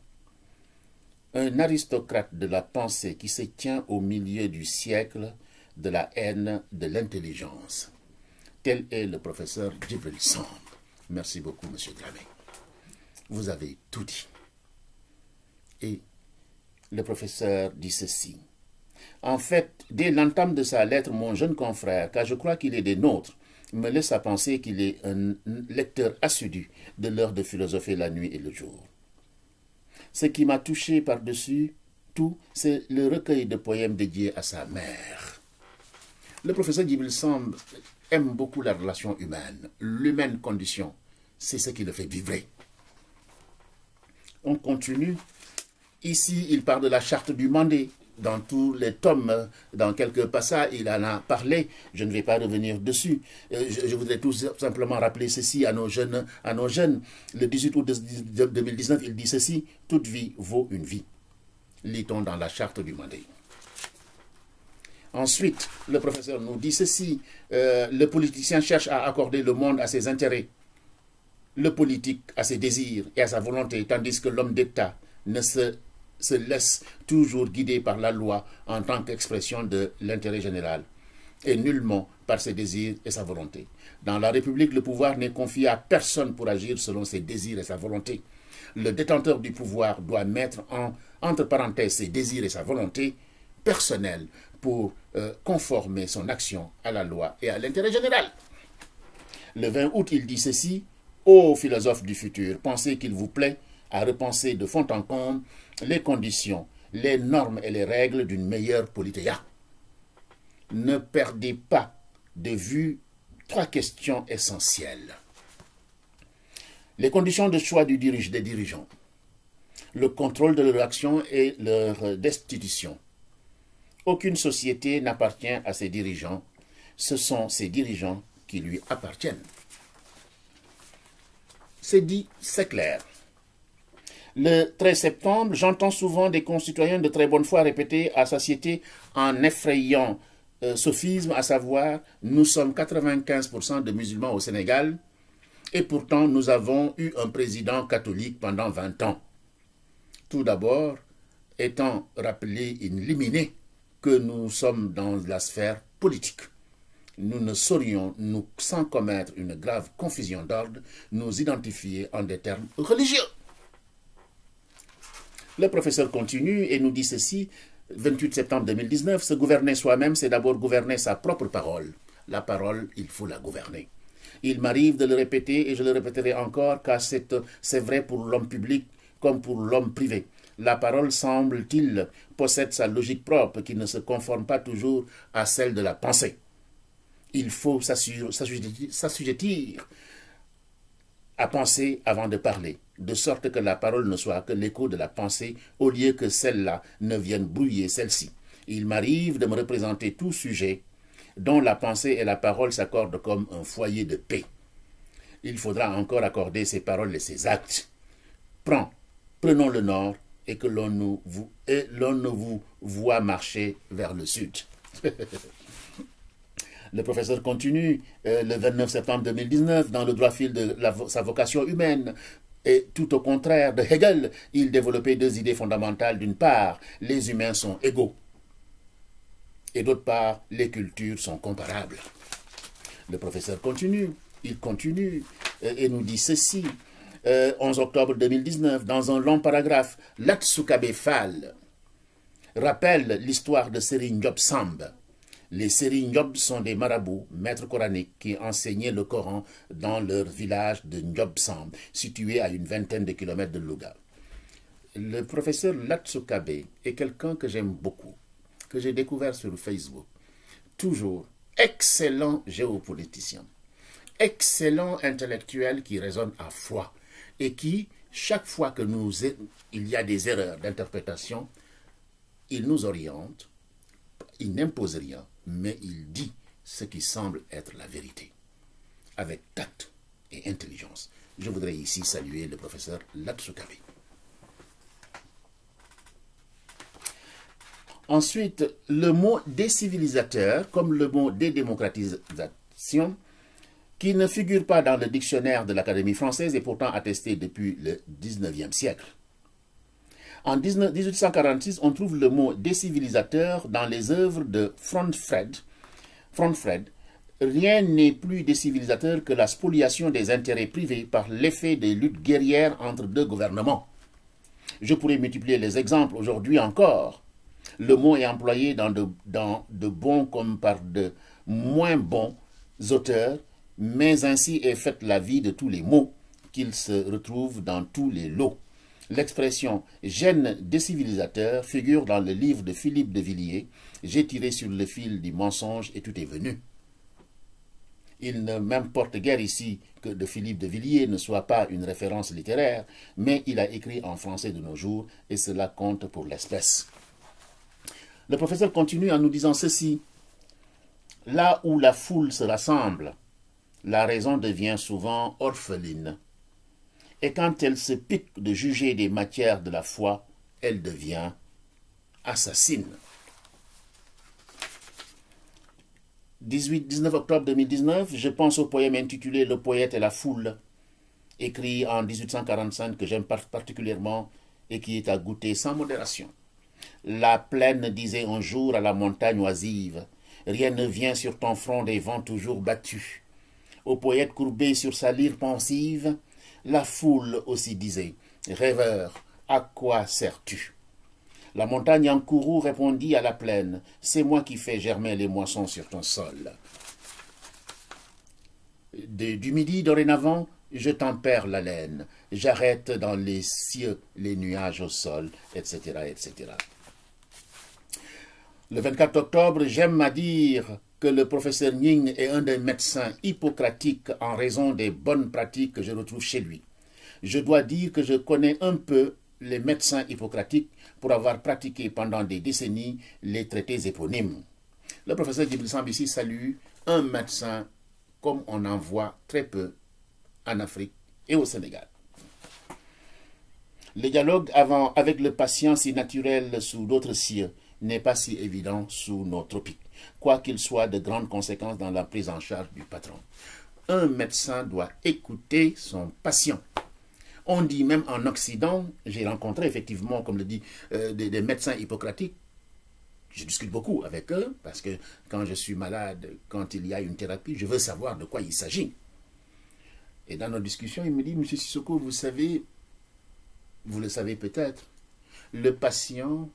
Un aristocrate de la pensée qui se tient au milieu du siècle de la haine de l'intelligence. Tel est le professeur Djibril Samb. Merci beaucoup, monsieur Dramé. Vous avez tout dit. Et le professeur dit ceci. En fait, dès l'entame de sa lettre, mon jeune confrère, car je crois qu'il est des nôtres, me laisse à penser qu'il est un lecteur assidu de l'heure de philosopher la nuit et le jour. Ce qui m'a touché par-dessus tout, c'est le recueil de poèmes dédiés à sa mère. Le professeur Djibril Samb aime beaucoup la relation humaine, l'humaine condition. C'est ce qui le fait vibrer. On continue. Ici, il parle de la charte du Mandé. Dans tous les tomes, dans quelques passages, il en a parlé. Je ne vais pas revenir dessus. Je voudrais tout simplement rappeler ceci à nos jeunes. Le 18 août 2019, il dit ceci. Toute vie vaut une vie. Lit-on dans la charte du Mandé. Ensuite, le professeur nous dit ceci. Le politicien cherche à accorder le monde à ses intérêts. Le politique à ses désirs et à sa volonté, tandis que l'homme d'État ne se laisse toujours guider par la loi en tant qu'expression de l'intérêt général, et nullement par ses désirs et sa volonté. Dans la République, le pouvoir n'est confié à personne pour agir selon ses désirs et sa volonté. Le détenteur du pouvoir doit mettre entre parenthèses ses désirs et sa volonté personnelle pour conformer son action à la loi et à l'intérêt général. Le 20 août, il dit ceci. Ô philosophes du futur, pensez qu'il vous plaît à repenser de fond en comble les conditions, les normes et les règles d'une meilleure politéia. Ne perdez pas de vue trois questions essentielles. Les conditions de choix des dirigeants, le contrôle de leur action et leur destitution. Aucune société n'appartient à ses dirigeants, ce sont ses dirigeants qui lui appartiennent. C'est dit, c'est clair. Le 13 septembre, j'entends souvent des concitoyens de très bonne foi répéter à satiété un effrayant sophisme, à savoir, nous sommes 95% de musulmans au Sénégal et pourtant nous avons eu un président catholique pendant 20 ans. Tout d'abord, étant rappelé in limine que nous sommes dans la sphère politique. Nous ne saurions, nous, sans commettre une grave confusion d'ordre, nous identifier en des termes religieux. Le professeur continue et nous dit ceci, 28 septembre 2019, se gouverner soi-même, c'est d'abord gouverner sa propre parole. La parole, il faut la gouverner. Il m'arrive de le répéter et je le répéterai encore car c'est vrai pour l'homme public comme pour l'homme privé. La parole, semble-t-il, possède sa logique propre qui ne se conforme pas toujours à celle de la pensée. Il faut s'assujettir à penser avant de parler, de sorte que la parole ne soit que l'écho de la pensée au lieu que celle-là ne vienne brouiller celle-ci. Il m'arrive de me représenter tout sujet dont la pensée et la parole s'accordent comme un foyer de paix. Il faudra encore accorder ses paroles et ses actes. Prenons le nord et que l'on ne vous voit marcher vers le sud. Le professeur continue, le 29 septembre 2019, dans le droit fil de sa vocation humaine, et tout au contraire de Hegel, il développait deux idées fondamentales. D'une part, les humains sont égaux, et d'autre part, les cultures sont comparables. Le professeur continue, il continue, et nous dit ceci, 11 octobre 2019, dans un long paragraphe, Latsukabe Fall rappelle l'histoire de Serigne Job Samb. Les Serigne Job sont des marabouts, maîtres coraniques, qui enseignaient le Coran dans leur village de Job Samb, situé à une vingtaine de kilomètres de Louga. Le professeur Latsukabe est quelqu'un que j'aime beaucoup, que j'ai découvert sur Facebook. Toujours excellent géopoliticien, excellent intellectuel qui raisonne à foi et qui, chaque fois que il y a des erreurs d'interprétation, il nous oriente, il n'impose rien, mais il dit ce qui semble être la vérité, avec tact et intelligence. Je voudrais ici saluer le professeur Latsukabe. Ensuite, le mot décivilisateur, comme le mot dédémocratisation, qui ne figure pas dans le dictionnaire de l'Académie française et pourtant attesté depuis le 19e siècle. En 1846, on trouve le mot décivilisateur dans les œuvres de Frontfred. Rien n'est plus décivilisateur que la spoliation des intérêts privés par l'effet des luttes guerrières entre deux gouvernements. Je pourrais multiplier les exemples aujourd'hui encore. Le mot est employé dans de bons comme par de moins bons auteurs, mais ainsi est faite la vie de tous les mots, qu'ils se retrouvent dans tous les lots. L'expression « gène décivilisateur » figure dans le livre de Philippe de Villiers. J'ai tiré sur le fil du mensonge et tout est venu. Il ne m'importe guère ici que de Philippe de Villiers ne soit pas une référence littéraire, mais il a écrit en français de nos jours et cela compte pour l'espèce. Le professeur continue en nous disant ceci. Là où la foule se rassemble, la raison devient souvent orpheline. Et quand elle se pique de juger des matières de la foi, elle devient assassine. 19 octobre 2019, je pense au poème intitulé « Le poète et la foule », écrit en 1845, que j'aime particulièrement et qui est à goûter sans modération. La plaine disait un jour à la montagne oisive, « Rien ne vient sur ton front des vents toujours battus. » Au poète courbé sur sa lyre pensive, la foule aussi disait, « Rêveur, à quoi sers-tu » La montagne en courroux répondit à la plaine, « C'est moi qui fais germer les moissons sur ton sol. » Du midi dorénavant, je tempère la laine, j'arrête dans les cieux les nuages au sol, etc., etc. Le 24 octobre, j'aime à dire que le professeur Nying est un des médecins hippocratiques en raison des bonnes pratiques que je retrouve chez lui. Je dois dire que je connais un peu les médecins hippocratiques pour avoir pratiqué pendant des décennies les traités éponymes. Le professeur Djibril Samb ici salue un médecin comme on en voit très peu en Afrique et au Sénégal. Le dialogue avec le patient si naturel sous d'autres cieux n'est pas si évident sous nos tropiques, quoiqu'il soit de grandes conséquences dans la prise en charge du patron. Un médecin doit écouter son patient. On dit même en Occident, j'ai rencontré effectivement, comme le dit, des médecins hippocratiques. Je discute beaucoup avec eux parce que quand je suis malade, quand il y a une thérapie, je veux savoir de quoi il s'agit. Et dans nos discussions, il me dit, Monsieur Sissoko, vous savez, vous le savez peut-être, le patient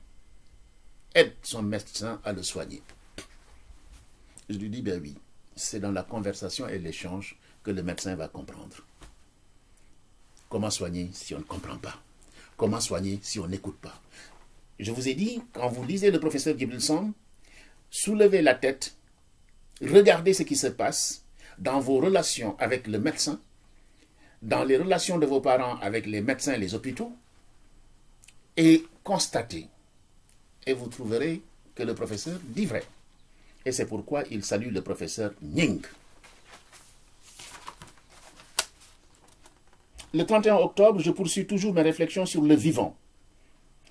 aide son médecin à le soigner. Je lui dis, ben oui, c'est dans la conversation et l'échange que le médecin va comprendre. Comment soigner si on ne comprend pas? Comment soigner si on n'écoute pas? Je vous ai dit, quand vous lisez le professeur Djibril Samb, soulevez la tête, regardez ce qui se passe dans vos relations avec le médecin, dans les relations de vos parents avec les médecins et les hôpitaux, et constatez. Et vous trouverez que le professeur dit vrai. Et c'est pourquoi il salue le professeur Nying. Le 31 octobre, je poursuis toujours mes réflexions sur le vivant,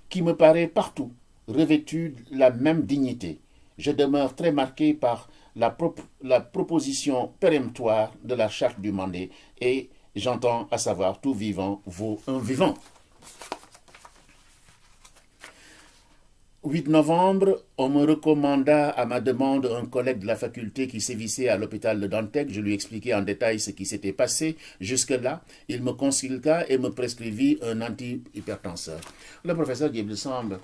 qui me paraît partout revêtu de la même dignité. Je demeure très marqué par la proposition péremptoire de la charte du Mandé et j'entends à savoir tout vivant vaut un vivant. 8 novembre, on me recommanda à ma demande un collègue de la faculté qui sévissait à l'hôpital de Dantec. Je lui expliquai en détail ce qui s'était passé. Jusque-là, il me consulta et me prescrivit un antihypertenseur. Le professeur Djibril Samb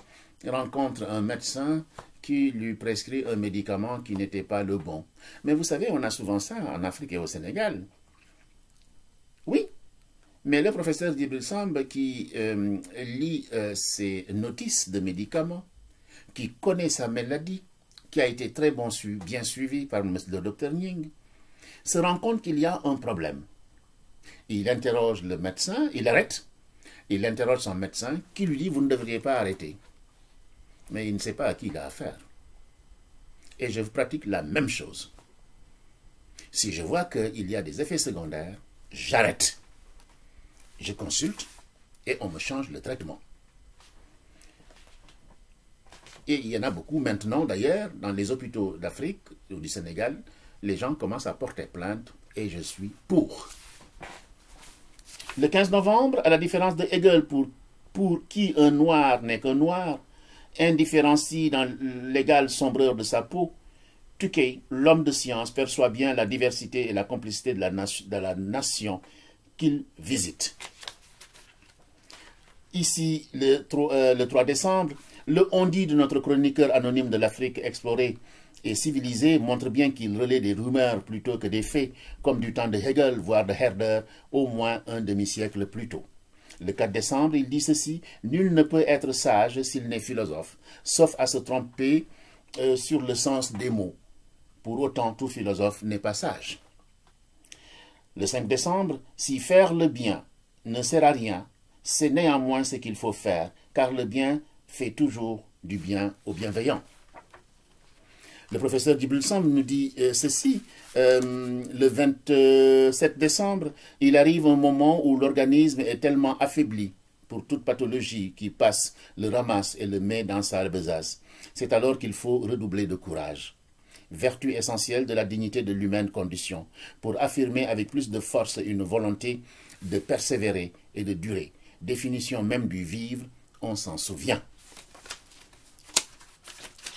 rencontre un médecin qui lui prescrit un médicament qui n'était pas le bon. Mais vous savez, on a souvent ça en Afrique et au Sénégal. Oui, mais le professeur Djibril Samb qui lit ses notices de médicaments, qui connaît sa maladie, qui a été très bien suivi par le docteur Nying, se rend compte qu'il y a un problème. Il interroge le médecin, il arrête, il interroge son médecin, qui lui dit « vous ne devriez pas arrêter ». Mais il ne sait pas à qui il a affaire. Et je pratique la même chose. Si je vois qu'il y a des effets secondaires, j'arrête. Je consulte et on me change le traitement. Et il y en a beaucoup maintenant, d'ailleurs, dans les hôpitaux d'Afrique ou du Sénégal, les gens commencent à porter plainte et je suis pour. Le 15 novembre, à la différence de Hegel, pour qui un noir n'est qu'un noir, indifférencié dans l'égale sombreur de sa peau, Tukey, l'homme de science, perçoit bien la diversité et la complicité de la nation qu'il visite. Ici, le 3 décembre, le on-dit de notre chroniqueur anonyme de l'Afrique explorée et civilisée montre bien qu'il relaie des rumeurs plutôt que des faits, comme du temps de Hegel, voire de Herder, au moins un demi-siècle plus tôt. Le 4 décembre, il dit ceci, « Nul ne peut être sage s'il n'est philosophe, sauf à se tromper sur le sens des mots. Pour autant, tout philosophe n'est pas sage. » Le 5 décembre, « Si faire le bien ne sert à rien, c'est néanmoins ce qu'il faut faire, car le bien fait toujours du bien aux bienveillants. » Le professeur Djibril Samb nous dit ceci, le 27 décembre, il arrive un moment où l'organisme est tellement affaibli pour toute pathologie qui passe, le ramasse et le met dans sa besace. C'est alors qu'il faut redoubler de courage. Vertu essentielle de la dignité de l'humaine condition, pour affirmer avec plus de force une volonté de persévérer et de durer. Définition même du vivre, on s'en souvient.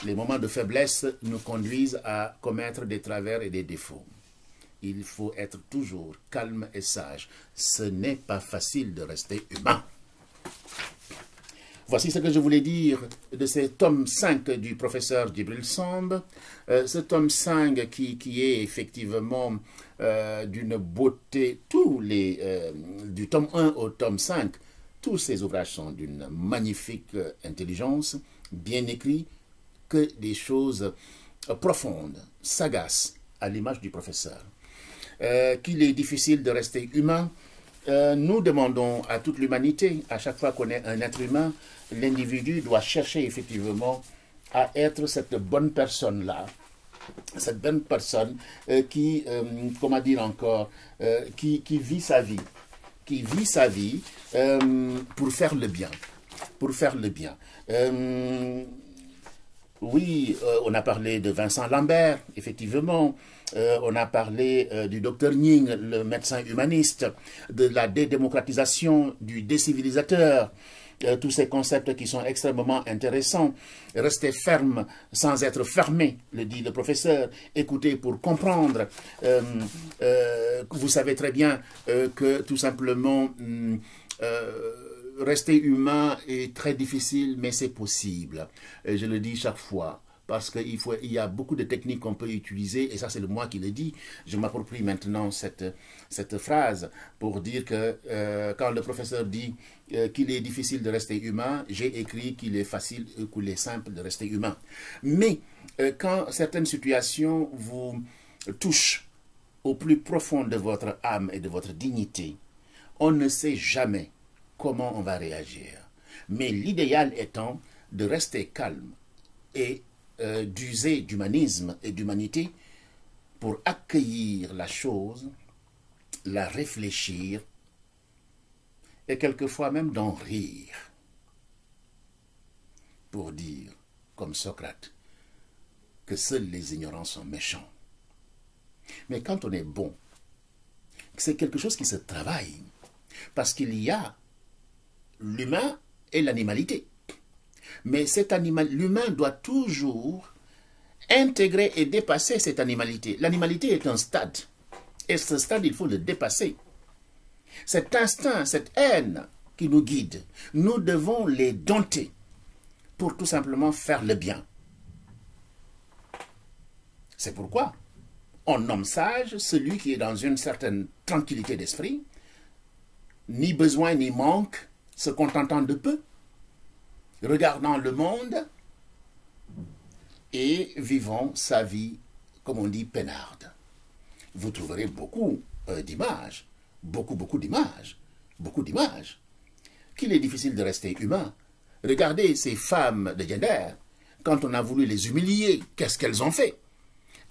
Les moments de faiblesse nous conduisent à commettre des travers et des défauts. Il faut être toujours calme et sage. Ce n'est pas facile de rester humain. Voici ce que je voulais dire de ce tome 5 du professeur Djibril Samb. Ce tome 5 qui est effectivement d'une beauté, du tome 1 au tome 5, tous ces ouvrages sont d'une magnifique intelligence, bien écrits, que des choses profondes, sagaces, à l'image du professeur. Qu'il est difficile de rester humain, nous demandons à toute l'humanité, à chaque fois qu'on est un être humain, l'individu doit chercher effectivement à être cette bonne personne-là, cette bonne personne qui, comment dire encore, qui vit sa vie, pour faire le bien, Oui, on a parlé de Vincent Lambert, effectivement. On a parlé du docteur Ning, le médecin humaniste, de la dédémocratisation, du décivilisateur. Tous ces concepts qui sont extrêmement intéressants. Rester ferme sans être fermé, le dit le professeur. Écouter pour comprendre. Vous savez très bien que tout simplement... rester humain est très difficile, mais c'est possible. Et je le dis chaque fois, parce qu'il y a beaucoup de techniques qu'on peut utiliser, et ça c'est moi qui le dis. Je m'approprie maintenant cette phrase pour dire que quand le professeur dit qu'il est difficile de rester humain, j'ai écrit qu'il est facile ou qu'il est simple de rester humain. Mais quand certaines situations vous touchent au plus profond de votre âme et de votre dignité, on ne sait jamais comment on va réagir. Mais l'idéal étant de rester calme et d'user d'humanisme et d'humanité pour accueillir la chose, la réfléchir et quelquefois même d'en rire. Pour dire, comme Socrate, que seuls les ignorants sont méchants. Mais quand on est bon, c'est quelque chose qui se travaille. Parce qu'il y a l'humain et l'animalité. Mais l'humain doit toujours intégrer et dépasser cette animalité. L'animalité est un stade. Et ce stade, il faut le dépasser. Cet instinct, cette haine qui nous guide, nous devons les dompter pour tout simplement faire le bien. C'est pourquoi on nomme sage celui qui est dans une certaine tranquillité d'esprit, ni besoin ni manque, se contentant de peu, regardant le monde et vivant sa vie, comme on dit, peinarde. Vous trouverez beaucoup d'images, beaucoup d'images, qu'il est difficile de rester humain. Regardez ces femmes de gender, quand on a voulu les humilier, qu'est-ce qu'elles ont fait?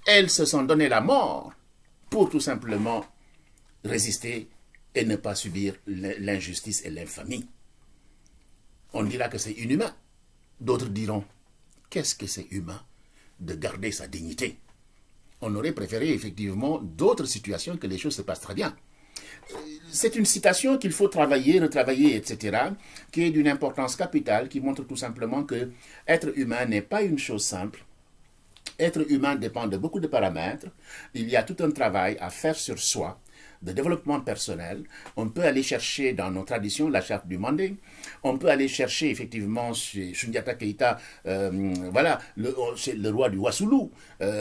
Elles se sont donné la mort pour tout simplement résister et ne pas subir l'injustice et l'infamie. On dira que c'est inhumain. D'autres diront, qu'est-ce que c'est humain de garder sa dignité? On aurait préféré effectivement d'autres situations que les choses se passent très bien. C'est une citation qu'il faut travailler, retravailler, etc., qui est d'une importance capitale, qui montre tout simplement que être humain n'est pas une chose simple. Être humain dépend de beaucoup de paramètres. Il y a tout un travail à faire sur soi, de développement personnel. On peut aller chercher dans nos traditions la charte du Mandé. On peut aller chercher effectivement chez Sundiata Keïta, voilà, le roi du Wassoulou,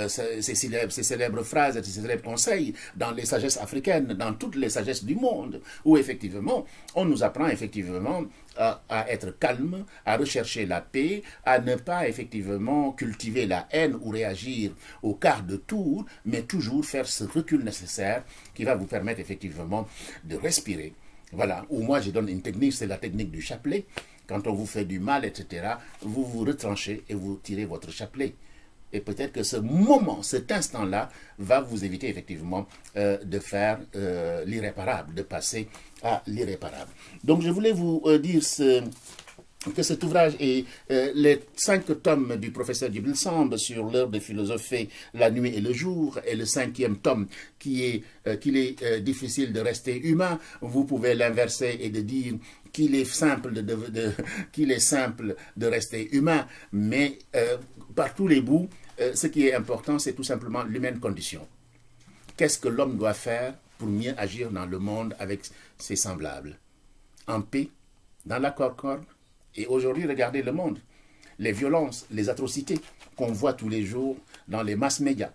ses célèbres phrases, ses célèbres conseils dans les sagesses africaines, dans toutes les sagesses du monde, où effectivement on nous apprend effectivement à être calme, à rechercher la paix, à ne pas effectivement cultiver la haine ou réagir au quart de tour, mais toujours faire ce recul nécessaire qui va vous permettre effectivement de respirer. Voilà, ou moi je donne une technique, c'est la technique du chapelet. Quand on vous fait du mal, etc., vous vous retranchez et vous tirez votre chapelet. Et peut-être que ce moment, cet instant-là, va vous éviter effectivement de faire l'irréparable, de passer à l'irréparable. Donc je voulais vous dire que cet ouvrage et les 5 tomes du professeur Djibril Samb sur l'heure de philosopher la nuit et le jour, et le 5e tome qu'il est difficile de rester humain, vous pouvez l'inverser et de dire qu'il est simple de rester humain, mais par tous les bouts, ce qui est important, c'est tout simplement l'humaine condition. Qu'est-ce que l'homme doit faire pour mieux agir dans le monde avec ses semblables? En paix, dans la concorde. Et aujourd'hui, regardez le monde. Les violences, les atrocités qu'on voit tous les jours dans les masses médias.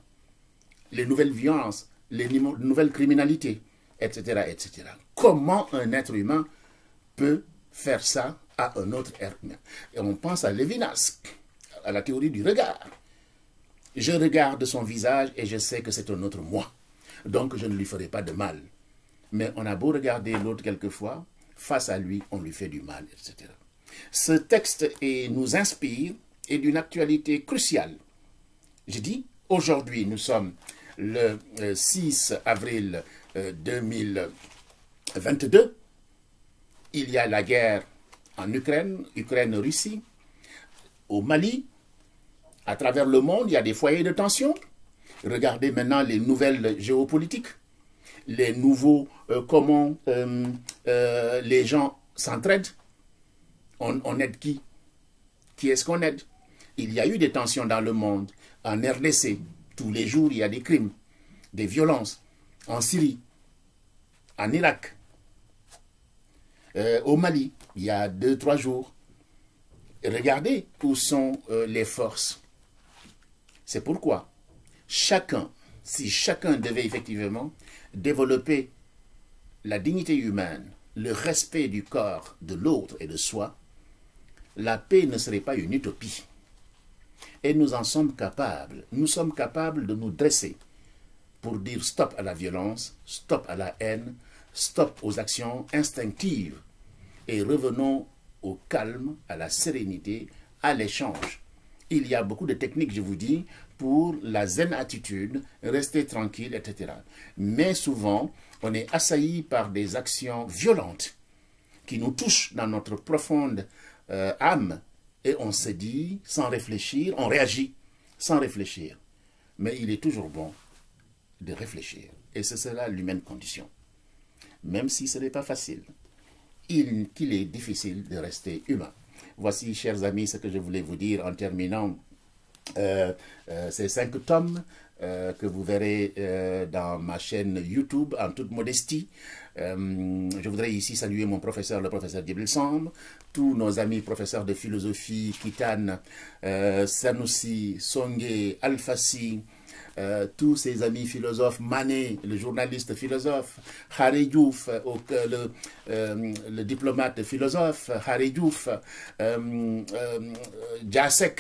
Les nouvelles violences, les nouvelles criminalités, etc., etc. Comment un être humain peut faire ça à un autre être humain? Et on pense à Lévinas, à la théorie du regard. Je regarde son visage et je sais que c'est un autre moi. Donc je ne lui ferai pas de mal. Mais on a beau regarder l'autre quelquefois, face à lui, on lui fait du mal, etc. Ce texte nous inspire et d'une actualité cruciale. Je dis, aujourd'hui, nous sommes le 6 avril 2022. Il y a la guerre en Ukraine, Ukraine-Russie, au Mali, À travers le monde, il y a des foyers de tension. Regardez maintenant les nouvelles géopolitiques, les nouveaux comment les gens s'entraident. On aide qui? Qui est-ce qu'on aide? Il y a eu des tensions dans le monde. En RDC, tous les jours, il y a des crimes, des violences. En Syrie, en Irak, au Mali, il y a 2-3 jours. Regardez où sont les forces. C'est pourquoi si chacun devait effectivement développer la dignité humaine, le respect du corps de l'autre et de soi, la paix ne serait pas une utopie. Et nous en sommes capables. Nous sommes capables de nous dresser pour dire stop à la violence, stop à la haine, stop aux actions instinctives et revenons au calme, à la sérénité, à l'échange. Il y a beaucoup de techniques, je vous dis, pour la zen attitude, rester tranquille, etc. Mais souvent, on est assailli par des actions violentes qui nous touchent dans notre profonde âme et on se dit, sans réfléchir, on réagit sans réfléchir. Mais il est toujours bon de réfléchir. Et c'est cela l'humaine condition. Même si ce n'est pas facile, qu'il est difficile de rester humain. Voici, chers amis, ce que je voulais vous dire en terminant ces 5 tomes que vous verrez dans ma chaîne YouTube en toute modestie. Je voudrais ici saluer mon professeur, le professeur Djibril Samb, tous nos amis professeurs de philosophie, Kitane, Sanoussi, Songhé, Alfassi, tous ses amis philosophes, Mané, le journaliste philosophe, Harry Diouf, le diplomate philosophe, Harry Diouf, Djassek,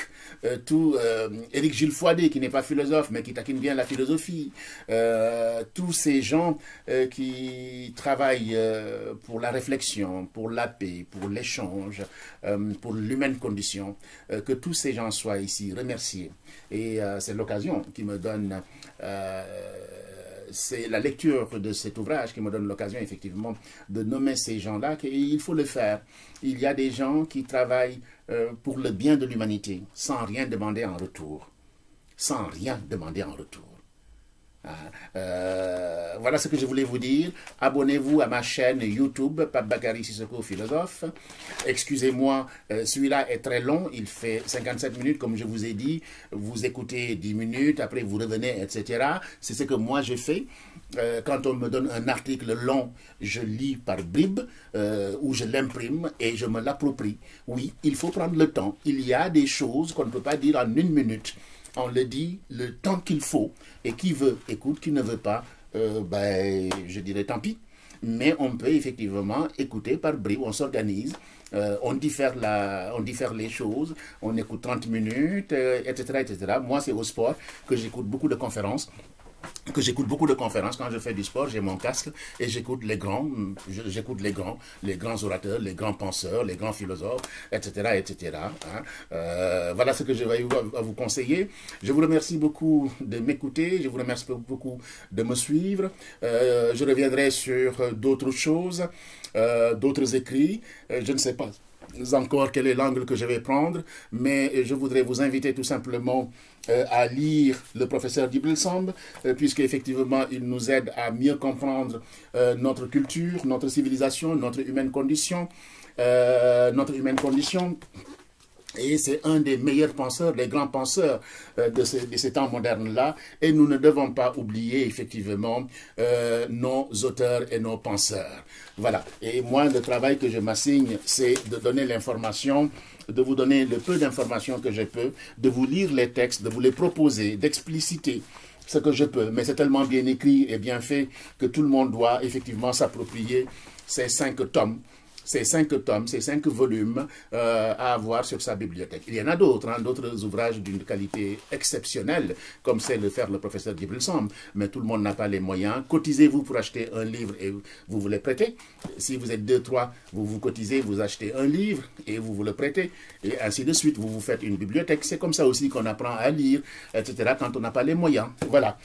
Éric Gilles Fouadé, qui n'est pas philosophe, mais qui taquine bien la philosophie, tous ces gens qui travaillent pour la réflexion, pour la paix, pour l'échange, pour l'humaine condition, que tous ces gens soient ici remerciés. Et c'est l'occasion qui me donne, c'est la lecture de cet ouvrage qui me donne l'occasion effectivement de nommer ces gens-là, et il faut le faire. Il y a des gens qui travaillent pour le bien de l'humanité, sans rien demander en retour. Sans rien demander en retour. Voilà ce que je voulais vous dire. Abonnez-vous à ma chaîne YouTube, Pape Bakary Sissoko, philosophe. Excusez-moi, celui-là est très long, il fait 57 minutes, comme je vous ai dit. Vous écoutez 10 minutes, après vous revenez, etc. C'est ce que moi je fais. Quand on me donne un article long, je lis par bribes, ou je l'imprime et je me l'approprie. Oui, il faut prendre le temps. Il y a des choses qu'on ne peut pas dire en 1 minute. On le dit le temps qu'il faut, et qui veut, écoute, qui ne veut pas, je dirais tant pis. Mais on peut effectivement écouter par bribes, on s'organise, on diffère les choses, on écoute 30 minutes, etc., etc. Moi, c'est au sport que j'écoute beaucoup de conférences. Quand je fais du sport, j'ai mon casque et j'écoute les grands, orateurs, les grands penseurs, les grands philosophes, etc., etc. Voilà ce que je vais vous conseiller. Je vous remercie beaucoup de m'écouter, je vous remercie beaucoup de me suivre. Je reviendrai sur d'autres choses, d'autres écrits. Je ne sais pas encore quel est l'angle que je vais prendre, mais je voudrais vous inviter tout simplement à lire le professeur Djibril Samb, puisque effectivement il nous aide à mieux comprendre notre culture, notre civilisation, notre humaine condition, et c'est un des meilleurs penseurs, des grands penseurs de ces temps modernes-là. Et nous ne devons pas oublier, effectivement, nos auteurs et nos penseurs. Voilà. Et moi, le travail que je m'assigne, c'est de donner l'information, de vous donner le peu d'informations que je peux, de vous lire les textes, de vous les proposer, d'expliciter ce que je peux. Mais c'est tellement bien écrit et bien fait que tout le monde doit effectivement s'approprier ces 5 tomes. Ces 5 volumes à avoir sur sa bibliothèque. Il y en a d'autres, d'autres ouvrages d'une qualité exceptionnelle, comme c'est le faire le professeur Djibril Samb, mais tout le monde n'a pas les moyens. Cotisez-vous pour acheter un livre et vous le prêtez. Si vous êtes 2-3, vous vous cotisez, vous achetez un livre et vous le prêtez, et ainsi de suite. Vous vous faites une bibliothèque. C'est comme ça aussi qu'on apprend à lire, etc., quand on n'a pas les moyens. Voilà.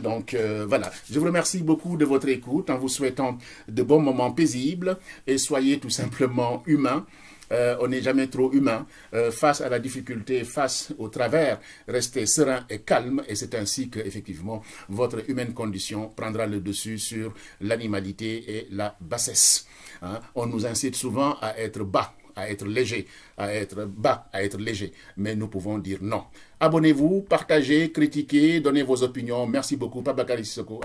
Donc, voilà. Je vous remercie beaucoup de votre écoute en vous souhaitant de bons moments paisibles et soyez tout simplement humain. on n'est jamais trop humain. Face à la difficulté, face au travers, restez serein et calme, et c'est ainsi que, effectivement, votre humaine condition prendra le dessus sur l'animalité et la bassesse. Hein? On nous incite souvent à être bas, à être léger, à être bas, à être léger. Mais nous pouvons dire non. Abonnez-vous, partagez, critiquez, donnez vos opinions. Merci beaucoup. Pabakari Sissoko.